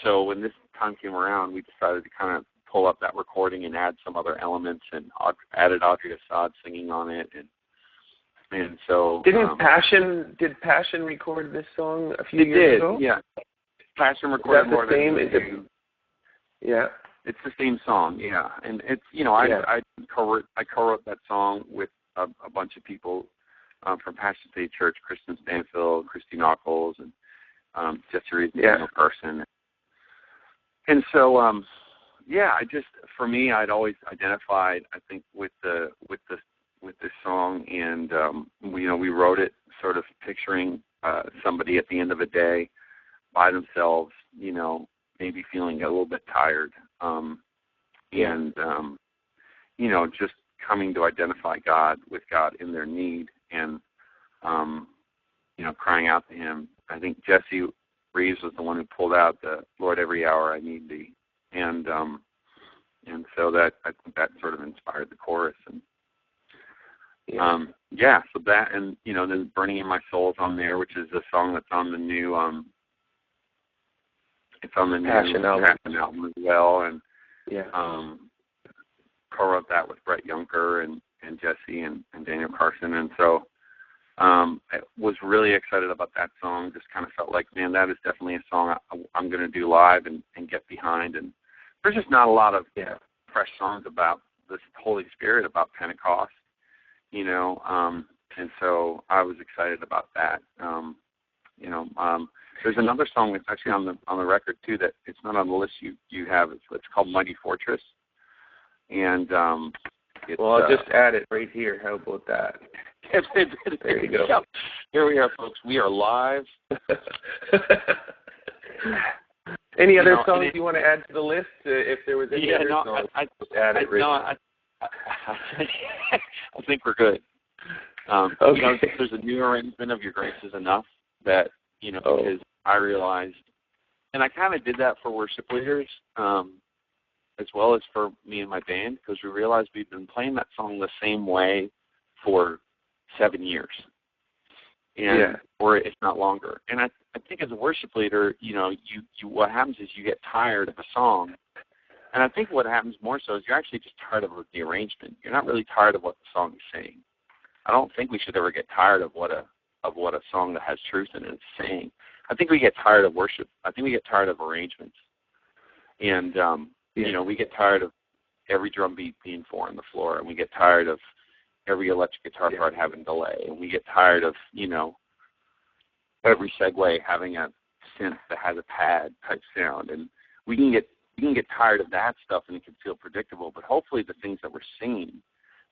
so when this time came around, we decided to kind of pull up that recording and add some other elements, and added Audrey Assad singing on it. And so did Passion record this song a few years ago? Yeah. Passion recorded more than you. Yeah. It's the same song, yeah. And it's, I co-wrote that song with a bunch of people from Passion State Church, Kristen Stanfield, Christy Knuckles, and Jesse Daniel Carson. And so, for me, I'd always identified, I think, with this song, and we wrote it sort of picturing somebody at the end of a day by themselves, maybe feeling a little bit tired, and just coming to identify God in their need, and crying out to Him. I think Jesse Reeves was the one who pulled out the "Lord, every hour I need Thee," and so that, I think that sort of inspired the chorus. And so that, and then "Burning in My Soul" is on there, which is a song that's on the new Passion album as well, and co-wrote that with Brett Junker and Jesse and Daniel Carson. And so I was really excited about that song. Just kind of felt like, man, that is definitely a song I'm going to do live and get behind. And there's just not a lot of fresh songs about this Holy Spirit, about Pentecost, and so I was excited about that. There's another song that's actually on the record too, that it's not on the list you have. It's called "Mighty Fortress," and I'll just add it right here. How about that? There you go. Here we are, folks. We are live. Any other songs you want to add to the list? If there was any other songs, add it. I think we're good. Okay. There's a new arrangement of "Your Grace Is Enough" that, because I realized, and I kind of did that for worship leaders, as well as for me and my band, because we realized we've been playing that song the same way for 7 years, or if not longer. And I think as a worship leader, you what happens is you get tired of a song, and I think what happens more so is you're actually just tired of the arrangement. You're not really tired of what the song is saying. I don't think we should ever get tired of what a song that has truth in it is saying. I think we get tired of worship. I think we get tired of arrangements. And, we get tired of every drum beat being 4 on the floor, and we get tired of every electric guitar part having delay, and we get tired of, every segue having a synth that has a pad type sound, and we can get tired of that stuff, and it can feel predictable. But hopefully, the things that we're singing,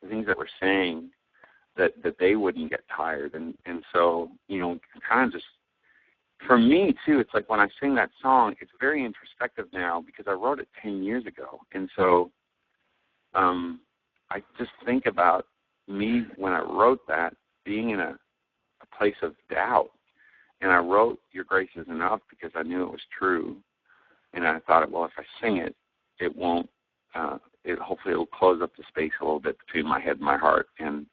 the things that we're saying, that they wouldn't get tired, and so kind of just for me too. It's like when I sing that song, it's very introspective now because I wrote it 10 years ago, and so I just think about me when I wrote that being in a place of doubt. And I wrote Your Grace Is Enough because I knew it was true. And I thought, well, if I sing it, it won't, hopefully it'll close up the space a little bit between my head and my heart. And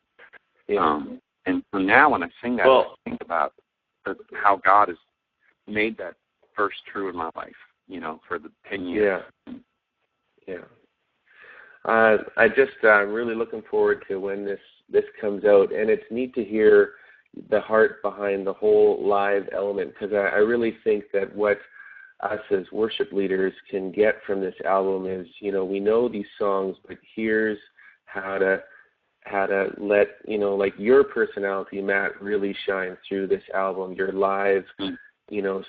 and so now when I sing that, I think about how God has made that verse true in my life, for the 10 years. Yeah. I'm really looking forward to when this comes out. And it's neat to hear the heart behind the whole live element, because I really think that what us as worship leaders can get from this album is, we know these songs, but here's how to let, like your personality, Matt, really shine through this album. Your live,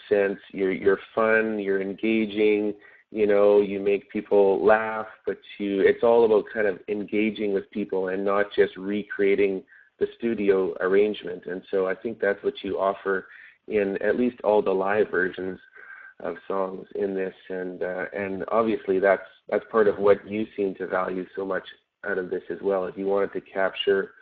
sense, you're fun, you're engaging, you make people laugh, but it's all about kind of engaging with people and not just recreating the studio arrangement. And so I think that's what you offer in at least all the live versions of songs in this, and obviously that's part of what you seem to value so much out of this as well. If you wanted to capture,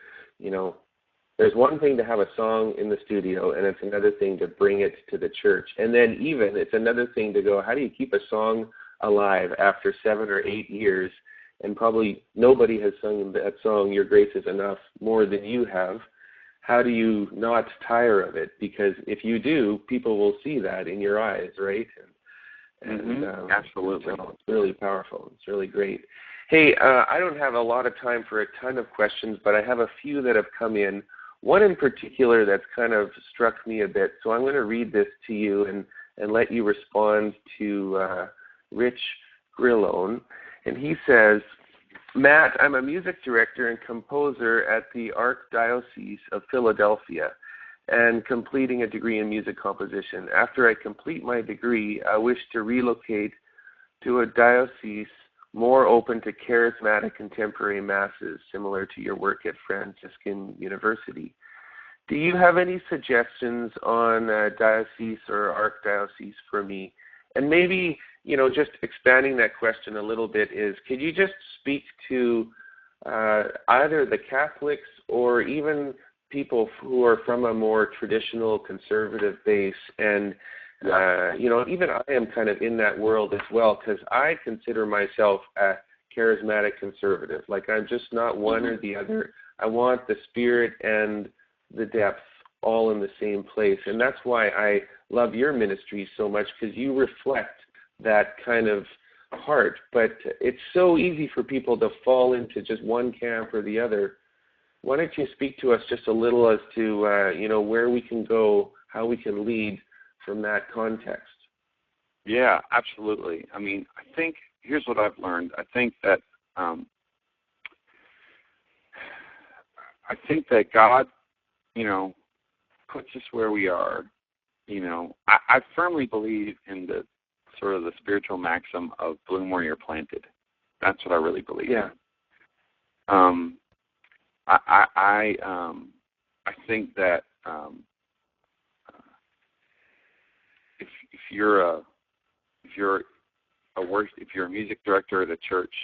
there's one thing to have a song in the studio, and it's another thing to bring it to the church, and then even it's another thing to go, how do you keep a song alive after 7 or 8 years? And probably nobody has sung that song, Your Grace Is Enough, more than you have. How do you not tire of it? Because if you do, people will see that in your eyes, right? And absolutely. So it's really powerful. It's really great. Hey, I don't have a lot of time for a ton of questions, but I have a few that have come in. One in particular that's kind of struck me a bit. So I'm going to read this to you and let you respond to Rich Grillone. And he says, Matt, I'm a music director and composer at the Archdiocese of Philadelphia and completing a degree in music composition. After I complete my degree, I wish to relocate to a diocese more open to charismatic contemporary masses, similar to your work at Franciscan University. Do you have any suggestions on diocese or archdiocese for me? And maybe, just expanding that question a little bit is, could you just speak to either the Catholics or even people who are from a more traditional conservative base? And, even I am kind of in that world as well, because I consider myself a charismatic conservative. Like, I'm just not one or the other. I want the spirit and the depth all in the same place. And that's why I love your ministry so much, because you reflect that kind of heart. But it's so easy for people to fall into just one camp or the other. Why don't you speak to us just a little as to, where we can go, how we can lead from that context? Yeah, absolutely. I mean, I think here's what I've learned. I think that God, puts us where we are. I firmly believe in the sort of the spiritual maxim of bloom where you're planted. That's what I really believe in. I think that if you're a music director at a church,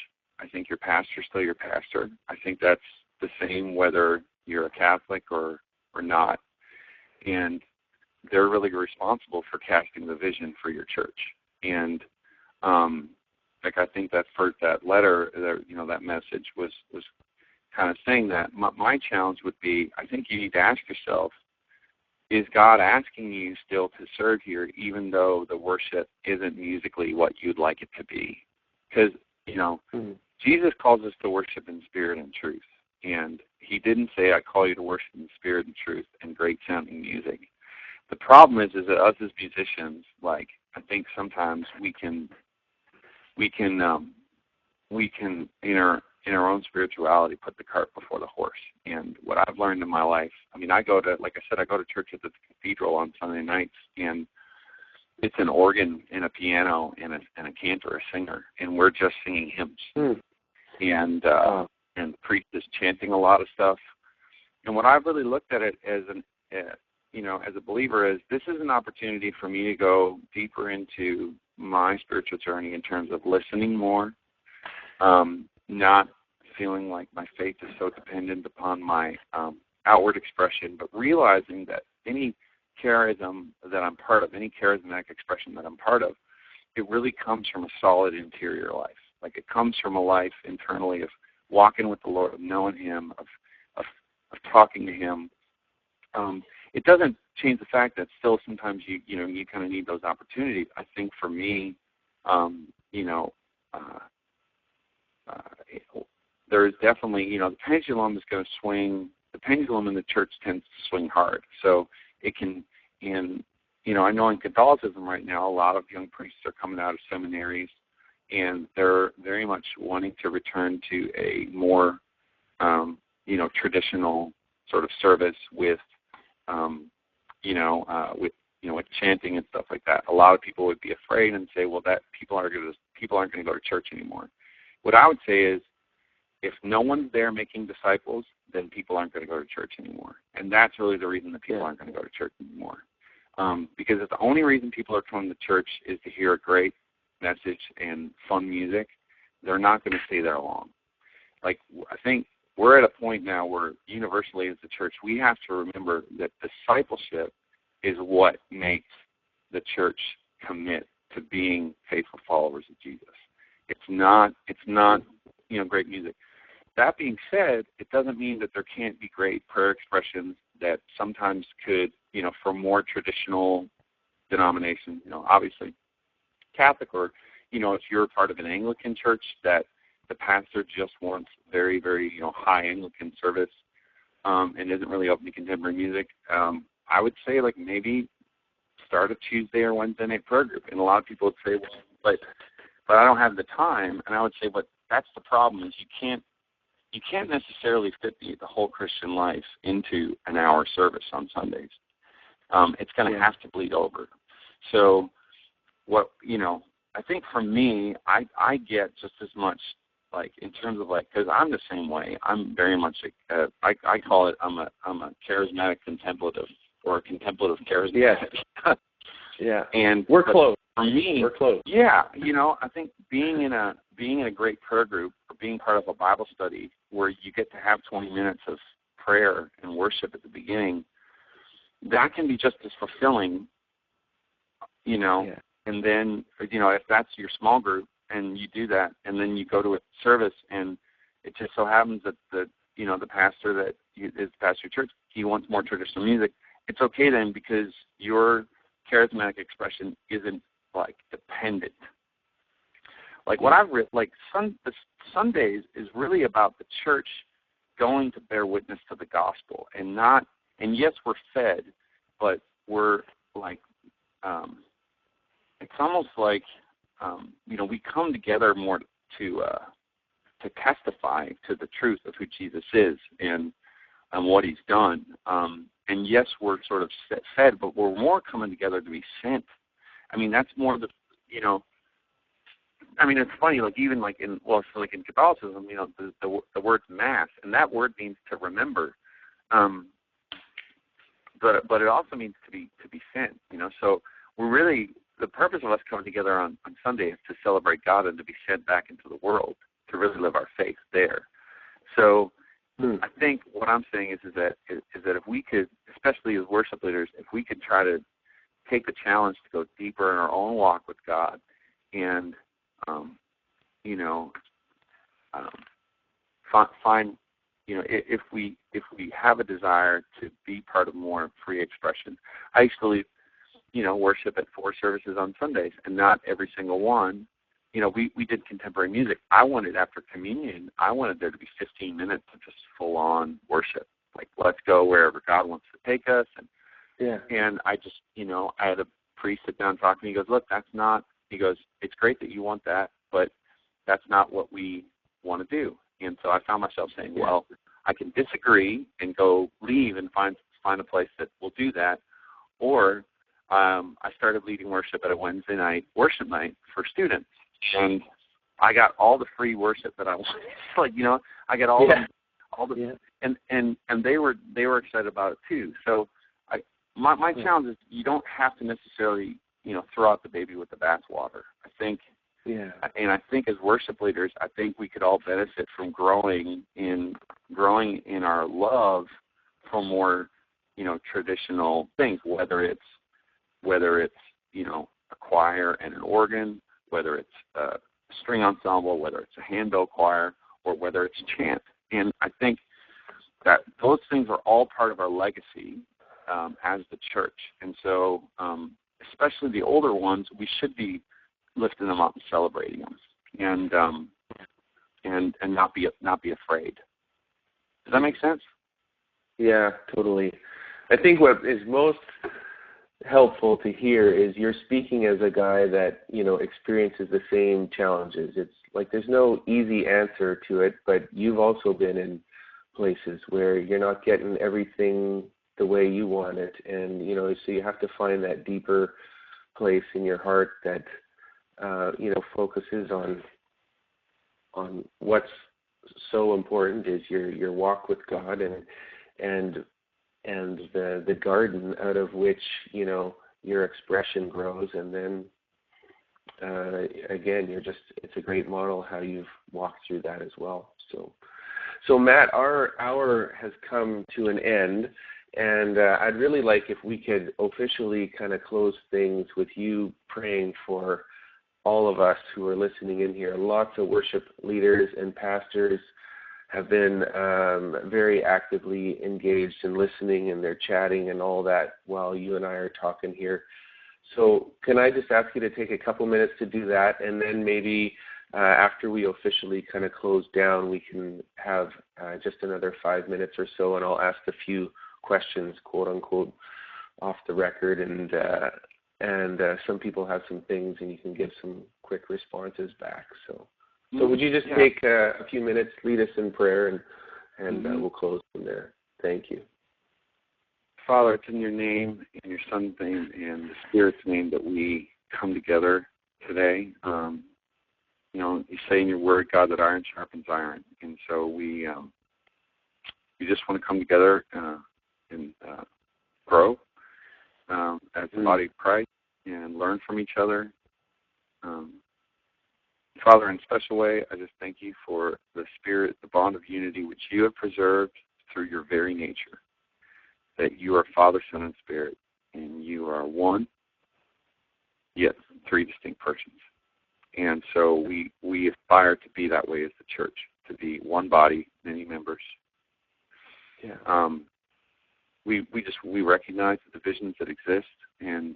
I think your pastor's still your pastor. I think that's the same whether you're a Catholic or not. And they're really responsible for casting the vision for your church. And I think that first, that letter, that message was kind of saying that. My challenge would be, I think you need to ask yourself, is God asking you still to serve here, even though the worship isn't musically what you'd like it to be? Because, Jesus calls us to worship in spirit and truth. And he didn't say, I call you to worship in spirit and truth and great sounding music. The problem is that us as musicians, I think sometimes we can in in our own spirituality, put the cart before the horse. And what I've learned in my life, I mean, I go to church at the cathedral on Sunday nights, and it's an organ and a piano and a cantor, a singer, and we're just singing hymns. And the priest is chanting a lot of stuff. And what I've really looked at it as as a believer is this is an opportunity for me to go deeper into my spiritual journey in terms of listening more, not feeling like my faith is so dependent upon my outward expression, but realizing that any charism that I'm part of, any charismatic expression that I'm part of, it really comes from a solid interior life. Like it comes from a life internally of walking with the Lord, of knowing Him, of talking to Him. It doesn't change the fact that still sometimes you kind of need those opportunities. I think for me, there is definitely, the pendulum is going to swing. The pendulum in the church tends to swing hard. So it can, I know in Catholicism right now, a lot of young priests are coming out of seminaries, and they're very much wanting to return to a more, traditional sort of service with with chanting and stuff like that. A lot of people would be afraid and say, well, that people aren't going to go to church anymore. What I would say is, if no one's there making disciples, then people aren't going to go to church anymore. And that's really the reason that people aren't going to go to church anymore. Because if the only reason people are coming to church is to hear a great message and fun music, they're not going to stay there long. Like, I think we're at a point now where universally as the church, we have to remember that discipleship is what makes the church commit to being faithful followers of Jesus. It's not great music. That being said, it doesn't mean that there can't be great prayer expressions that sometimes could, for more traditional denominations, obviously Catholic, or, if you're part of an Anglican church that the pastor just wants very, very, high Anglican service and isn't really open to contemporary music, I would say, like, maybe start a Tuesday or Wednesday night prayer group. And a lot of people would say, well, but I don't have the time. And I would say, but that's the problem, is you can't necessarily fit the whole Christian life into an hour service on Sundays. It's going to have to bleed over. So I think for me, I get just as much, like, in terms of, like, because I'm the same way. I'm very much, I call it, I'm a charismatic contemplative, or a contemplative charismatic. Yeah. And we're close. For me, we're close. Yeah, I think being in a great prayer group, or being part of a Bible study where you get to have 20 minutes of prayer and worship at the beginning, that can be just as fulfilling, And then, if that's your small group and you do that, and then you go to a service, and it just so happens that the pastor that is the pastor of church, he wants more traditional music. It's okay then, because your charismatic expression isn't, like, dependent. Like, what I've written, like, Sundays is really about the church going to bear witness to the gospel, and yes, we're fed, but we're, like, it's almost like, we come together more to testify to the truth of who Jesus is and what He's done. And yes, we're sort of fed, but we're more coming together to be sent. I mean, that's more it's funny, like, even like in Catholicism, the word's mass, and that word means to remember. But it also means to be sent, So we're really, the purpose of us coming together on Sunday is to celebrate God and to be sent back into the world, to really live our faith there. So I think what I'm saying is that if we could, especially as worship leaders, if we could try to take the challenge to go deeper in our own walk with God, and find, if we have a desire to be part of more free expression. I used to lead, worship at 4 services on Sundays, and not every single one. We did contemporary music. I wanted, after communion, there to be 15 minutes of just full-on worship. Like, let's go wherever God wants to take us. And I just, I had a priest sit down and talk to me. He goes, look, he goes, it's great that you want that, but that's not what we want to do. And so I found myself saying, well, I can disagree and go leave and find a place that will do that, or I started leading worship at a Wednesday night worship night for students, and I got all the free worship that I wanted. I got all the and they were excited about it too. So my challenge is you don't have to necessarily throw out the baby with the bathwater. I think. Yeah. And I think as worship leaders, I think we could all benefit from growing in our love for more, traditional things, whether it's a choir and an organ, whether it's a string ensemble, whether it's a handbell choir, or whether it's chant. And I think that those things are all part of our legacy as the church. And so, especially the older ones, we should be lifting them up and celebrating them, and not be afraid. Does that make sense? Yeah, totally. I think what is most helpful to hear is you're speaking as a guy that experiences the same challenges. It's like there's no easy answer to it, but you've also been in places where you're not getting everything the way you want it, and so you have to find that deeper place in your heart that focuses on what's so important is your walk with God and the garden out of which your expression grows, and then again it's a great model how you've walked through that as well. So Matt, our hour has come to an end, and I'd really like if we could officially kind of close things with you praying for all of us who are listening in here. Lots of worship leaders and pastors have been very actively engaged in listening, and they're chatting and all that while you and I are talking here. So can I just ask you to take a couple minutes to do that, and then maybe after we officially kind of close down, we can have just another 5 minutes or so, and I'll ask a few questions, quote unquote, off the record, and some people have some things, and you can give some quick responses back. So would you just take a few minutes, lead us in prayer, and we'll close from there. Thank you. Father, it's in your name, in your Son's name, and the Spirit's name that we come together today. You say in your word, God, that iron sharpens iron, and so we just want to come together and grow as the body of Christ and learn from each other. Father, in a special way, I just thank you for the Spirit, the bond of unity, which you have preserved through your very nature, that you are Father, Son, and Spirit, and you are one, yet three distinct persons. And so we aspire to be that way as the church, to be one body, many members. Yeah. We recognize the divisions that exist, and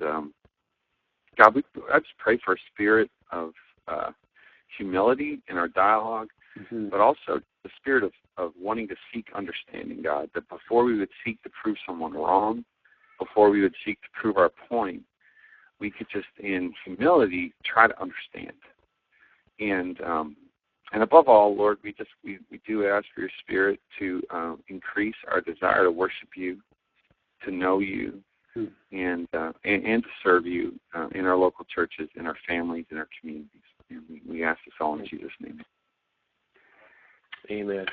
God, I just pray for a spirit of humility in our dialogue, but also the spirit of wanting to seek understanding, God, that before we would seek to prove someone wrong, before we would seek to prove our point, we could just in humility try to understand. And above all, Lord, we do ask for your Spirit to increase our desire to worship you, to know you, and to serve you in our local churches, in our families, in our communities. And we ask this all in Jesus' name. Amen.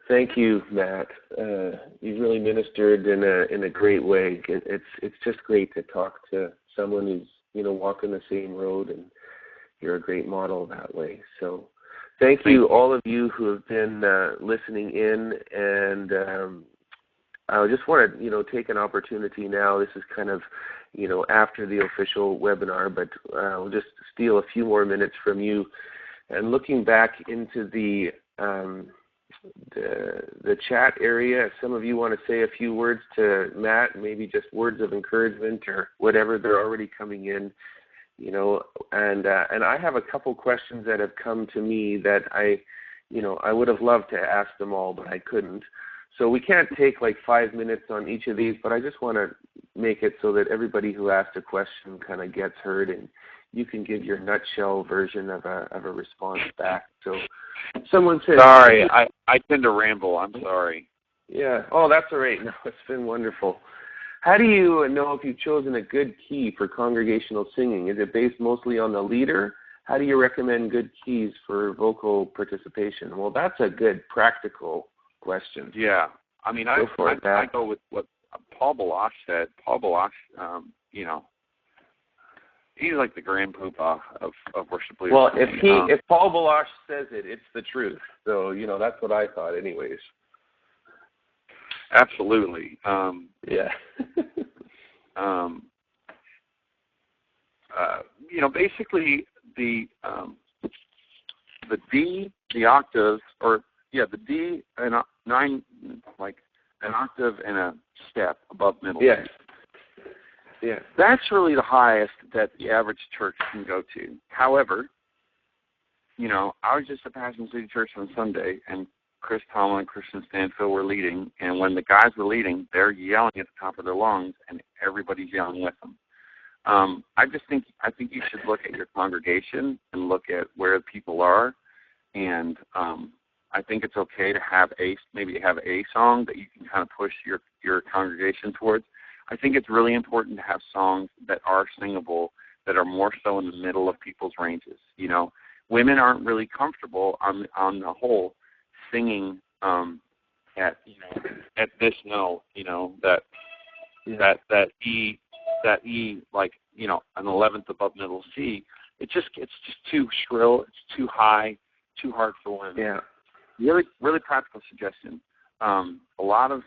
Thank you, Matt. You really ministered in a great way. It's just great to talk to someone who's walking the same road, and you're a great model that way. So thank you, all of you who have been listening in, and I just want to take an opportunity now. This is kind of after the official webinar, but we'll just steal a few more minutes from you. And looking back into the chat area, if some of you want to say a few words to Matt, maybe just words of encouragement or whatever, they're already coming in, and I have a couple questions that have come to me that I would have loved to ask them all, but I couldn't. So we can't take like 5 minutes on each of these, but I just want to make it so that everybody who asked a question kind of gets heard, and you can give your nutshell version of a response back. So someone said, sorry, I tend to ramble. I'm sorry. Yeah. Oh, that's all right. No, it's been wonderful. How do you know if you've chosen a good key for congregational singing? Is it based mostly on the leader? How do you recommend good keys for vocal participation? Well, that's a good practical question. Yeah. I mean, I go with what Paul Baloch said. Paul Baloch, he's like the grand poobah of worship leaders. Well, if Paul Baloch says it, it's the truth. So, that's what I thought anyways. Absolutely. Yeah. Basically the D, the octaves, the D and nine, like an octave and a step above middle. Yes. Yeah. That's really the highest that the average church can go to. However, I was just at Passion City Church on Sunday, and Chris Tomlin and Christian Stanfield were leading, and when the guys were leading, they're yelling at the top of their lungs, and everybody's yelling with them. I think you should look at your congregation and look at where people are, and I think it's okay to have maybe a song that you can kind of push your congregation towards. I think it's really important to have songs that are singable, that are more so in the middle of people's ranges. Women aren't really comfortable on the whole singing at this note, that E, like an 11th above middle C. It's just too shrill. It's too high, too hard for women. Yeah. Really, really practical suggestion. A lot of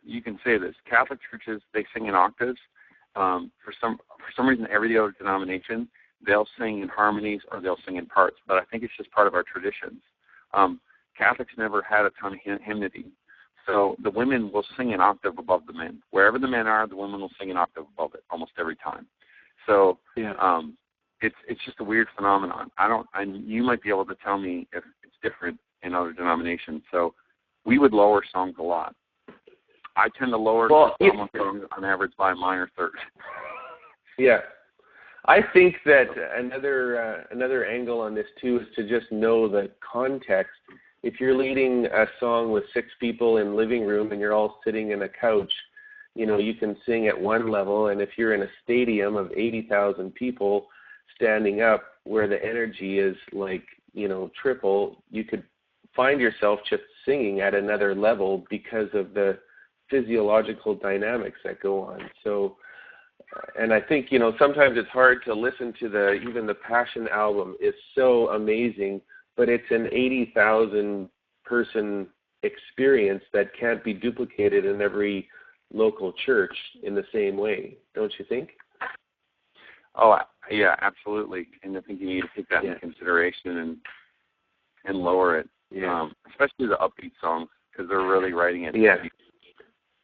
you can say this. Catholic churches, they sing in octaves. For some reason, every other denomination, they'll sing in harmonies or they'll sing in parts. But I think it's just part of our traditions. Catholics never had a ton of hymnody. So the women will sing an octave above the men. Wherever the men are, the women will sing an octave above it almost every time. So it's just a weird phenomenon. You might be able to tell me if it's different in other denominations. So we would lower songs a lot. I tend to lower songs on average by a minor third. Yeah. I think that another angle on this too is to just know the context. If you're leading a song with 6 people in the living room and you're all sitting in a couch, you can sing at one level, and if you're in a stadium of 80,000 people standing up where the energy is like, triple, you could find yourself just singing at another level because of the physiological dynamics that go on. So, and I think, sometimes it's hard to listen to even the Passion album is so amazing, but it's an 80,000 person experience that can't be duplicated in every local church in the same way, don't you think? Oh, yeah, absolutely. And I think you need to take that into consideration and lower it, especially the upbeat songs, because they're really writing it to be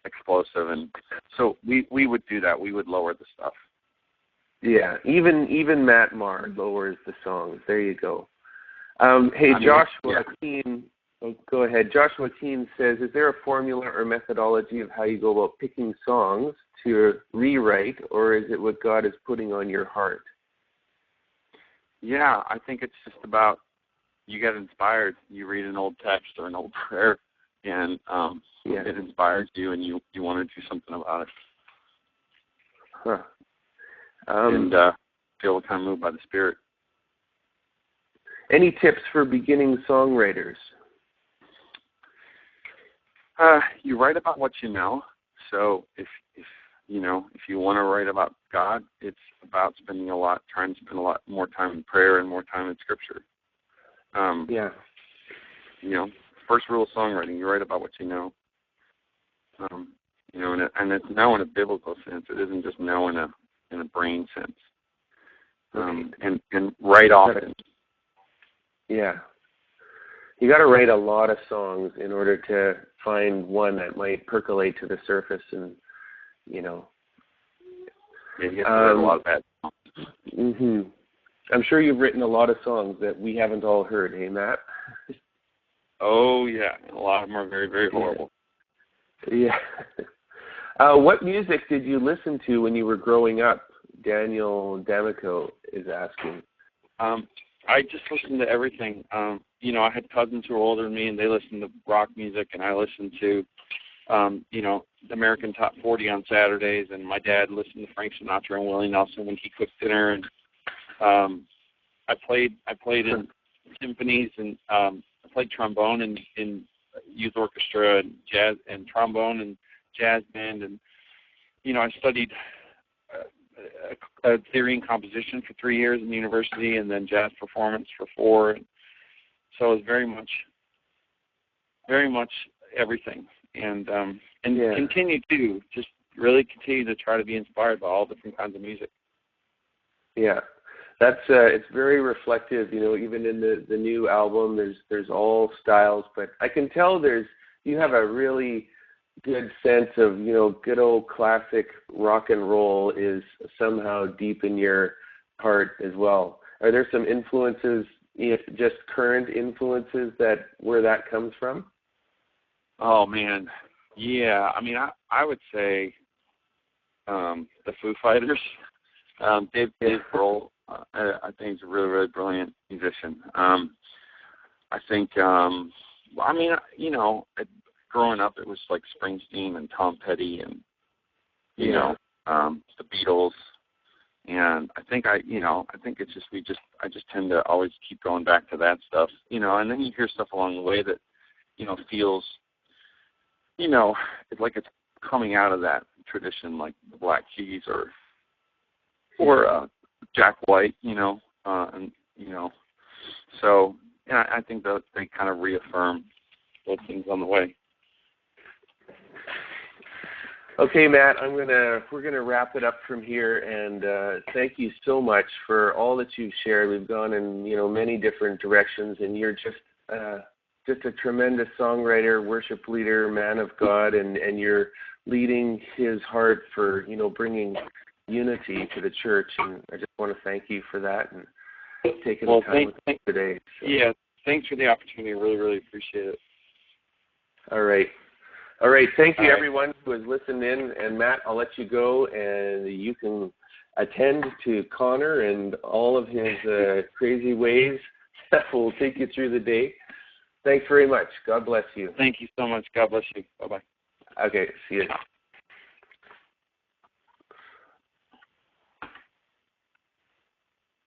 explosive. And so we would do that. We would lower the stuff. Yeah, even Matt Maher lowers the songs. There you go. Hey, Joshua Keene, go ahead. Joshua Keene says, is there a formula or methodology of how you go about picking songs to rewrite, or is it what God is putting on your heart? Yeah, I think it's just about you get inspired. You read an old text or an old prayer, and it inspires you, and you want to do something about it. Huh. And feel kind of moved by the Spirit. Any tips for beginning songwriters? You write about what you know. So if you want to write about God, it's about trying to spend a lot more time in prayer and more time in Scripture. First rule of songwriting: you write about what you know. And it's know in a biblical sense. It isn't just know in a brain sense. And write often. Yeah. You got to write a lot of songs in order to find one that might percolate to the surface, and you have to write a lot of bad songs. Mm-hmm. I'm sure you've written a lot of songs that we haven't all heard, hey, Matt? Oh, yeah. And a lot of them are very, very horrible. Yeah. What music did you listen to when you were growing up? Daniel D'Amico is asking. I just listen to everything. You know, I had cousins who were older than me, and they listened to rock music, and I listened to, you know, the American Top 40 on Saturdays, and my dad listened to Frank Sinatra and Willie Nelson when he cooked dinner. And I played in symphonies, and I played trombone in youth orchestra and jazz and trombone and jazz band, and you know, I studied theory and composition for 3 years in the university, and then jazz performance for 4. So it was very much everything, and continue to just really continue to try to be inspired by all different kinds of music. Yeah, that's it's very reflective. You know, even in the new album, there's all styles, but I can tell you have a really good sense of, you know, good old classic rock and roll is somehow deep in your heart as well. Are there some influences, just current influences, where that comes from? Oh man, yeah. I mean, I would say the Foo Fighters. Dave Grohl, I think he's a really, really brilliant musician. I think, I mean, you know, growing up, it was like Springsteen and Tom Petty and, you know, the Beatles. And I think it's just, I just tend to always keep going back to that stuff, you know, and then you hear stuff along the way that, you know, feels, you know, it's like it's coming out of that tradition, like the Black Keys or Jack White, you know, and, you know, so, yeah, I think that they kind of reaffirm those things on the way. Okay, Matt, we're gonna wrap it up from here, and thank you so much for all that you've shared. We've gone in, you know, many different directions, and you're just a tremendous songwriter, worship leader, man of God, and you're leading His heart for, you know, bringing unity to the church. And I just want to thank you for that and taking the time with us today. So. Yeah, thanks for the opportunity. I really, really appreciate it. All right. Thank you, everyone who has listened in. And, Matt, I'll let you go, and you can attend to Connor and all of his crazy ways that will take you through the day. Thanks very much. God bless you. Thank you so much. God bless you. Bye-bye. Okay, see you.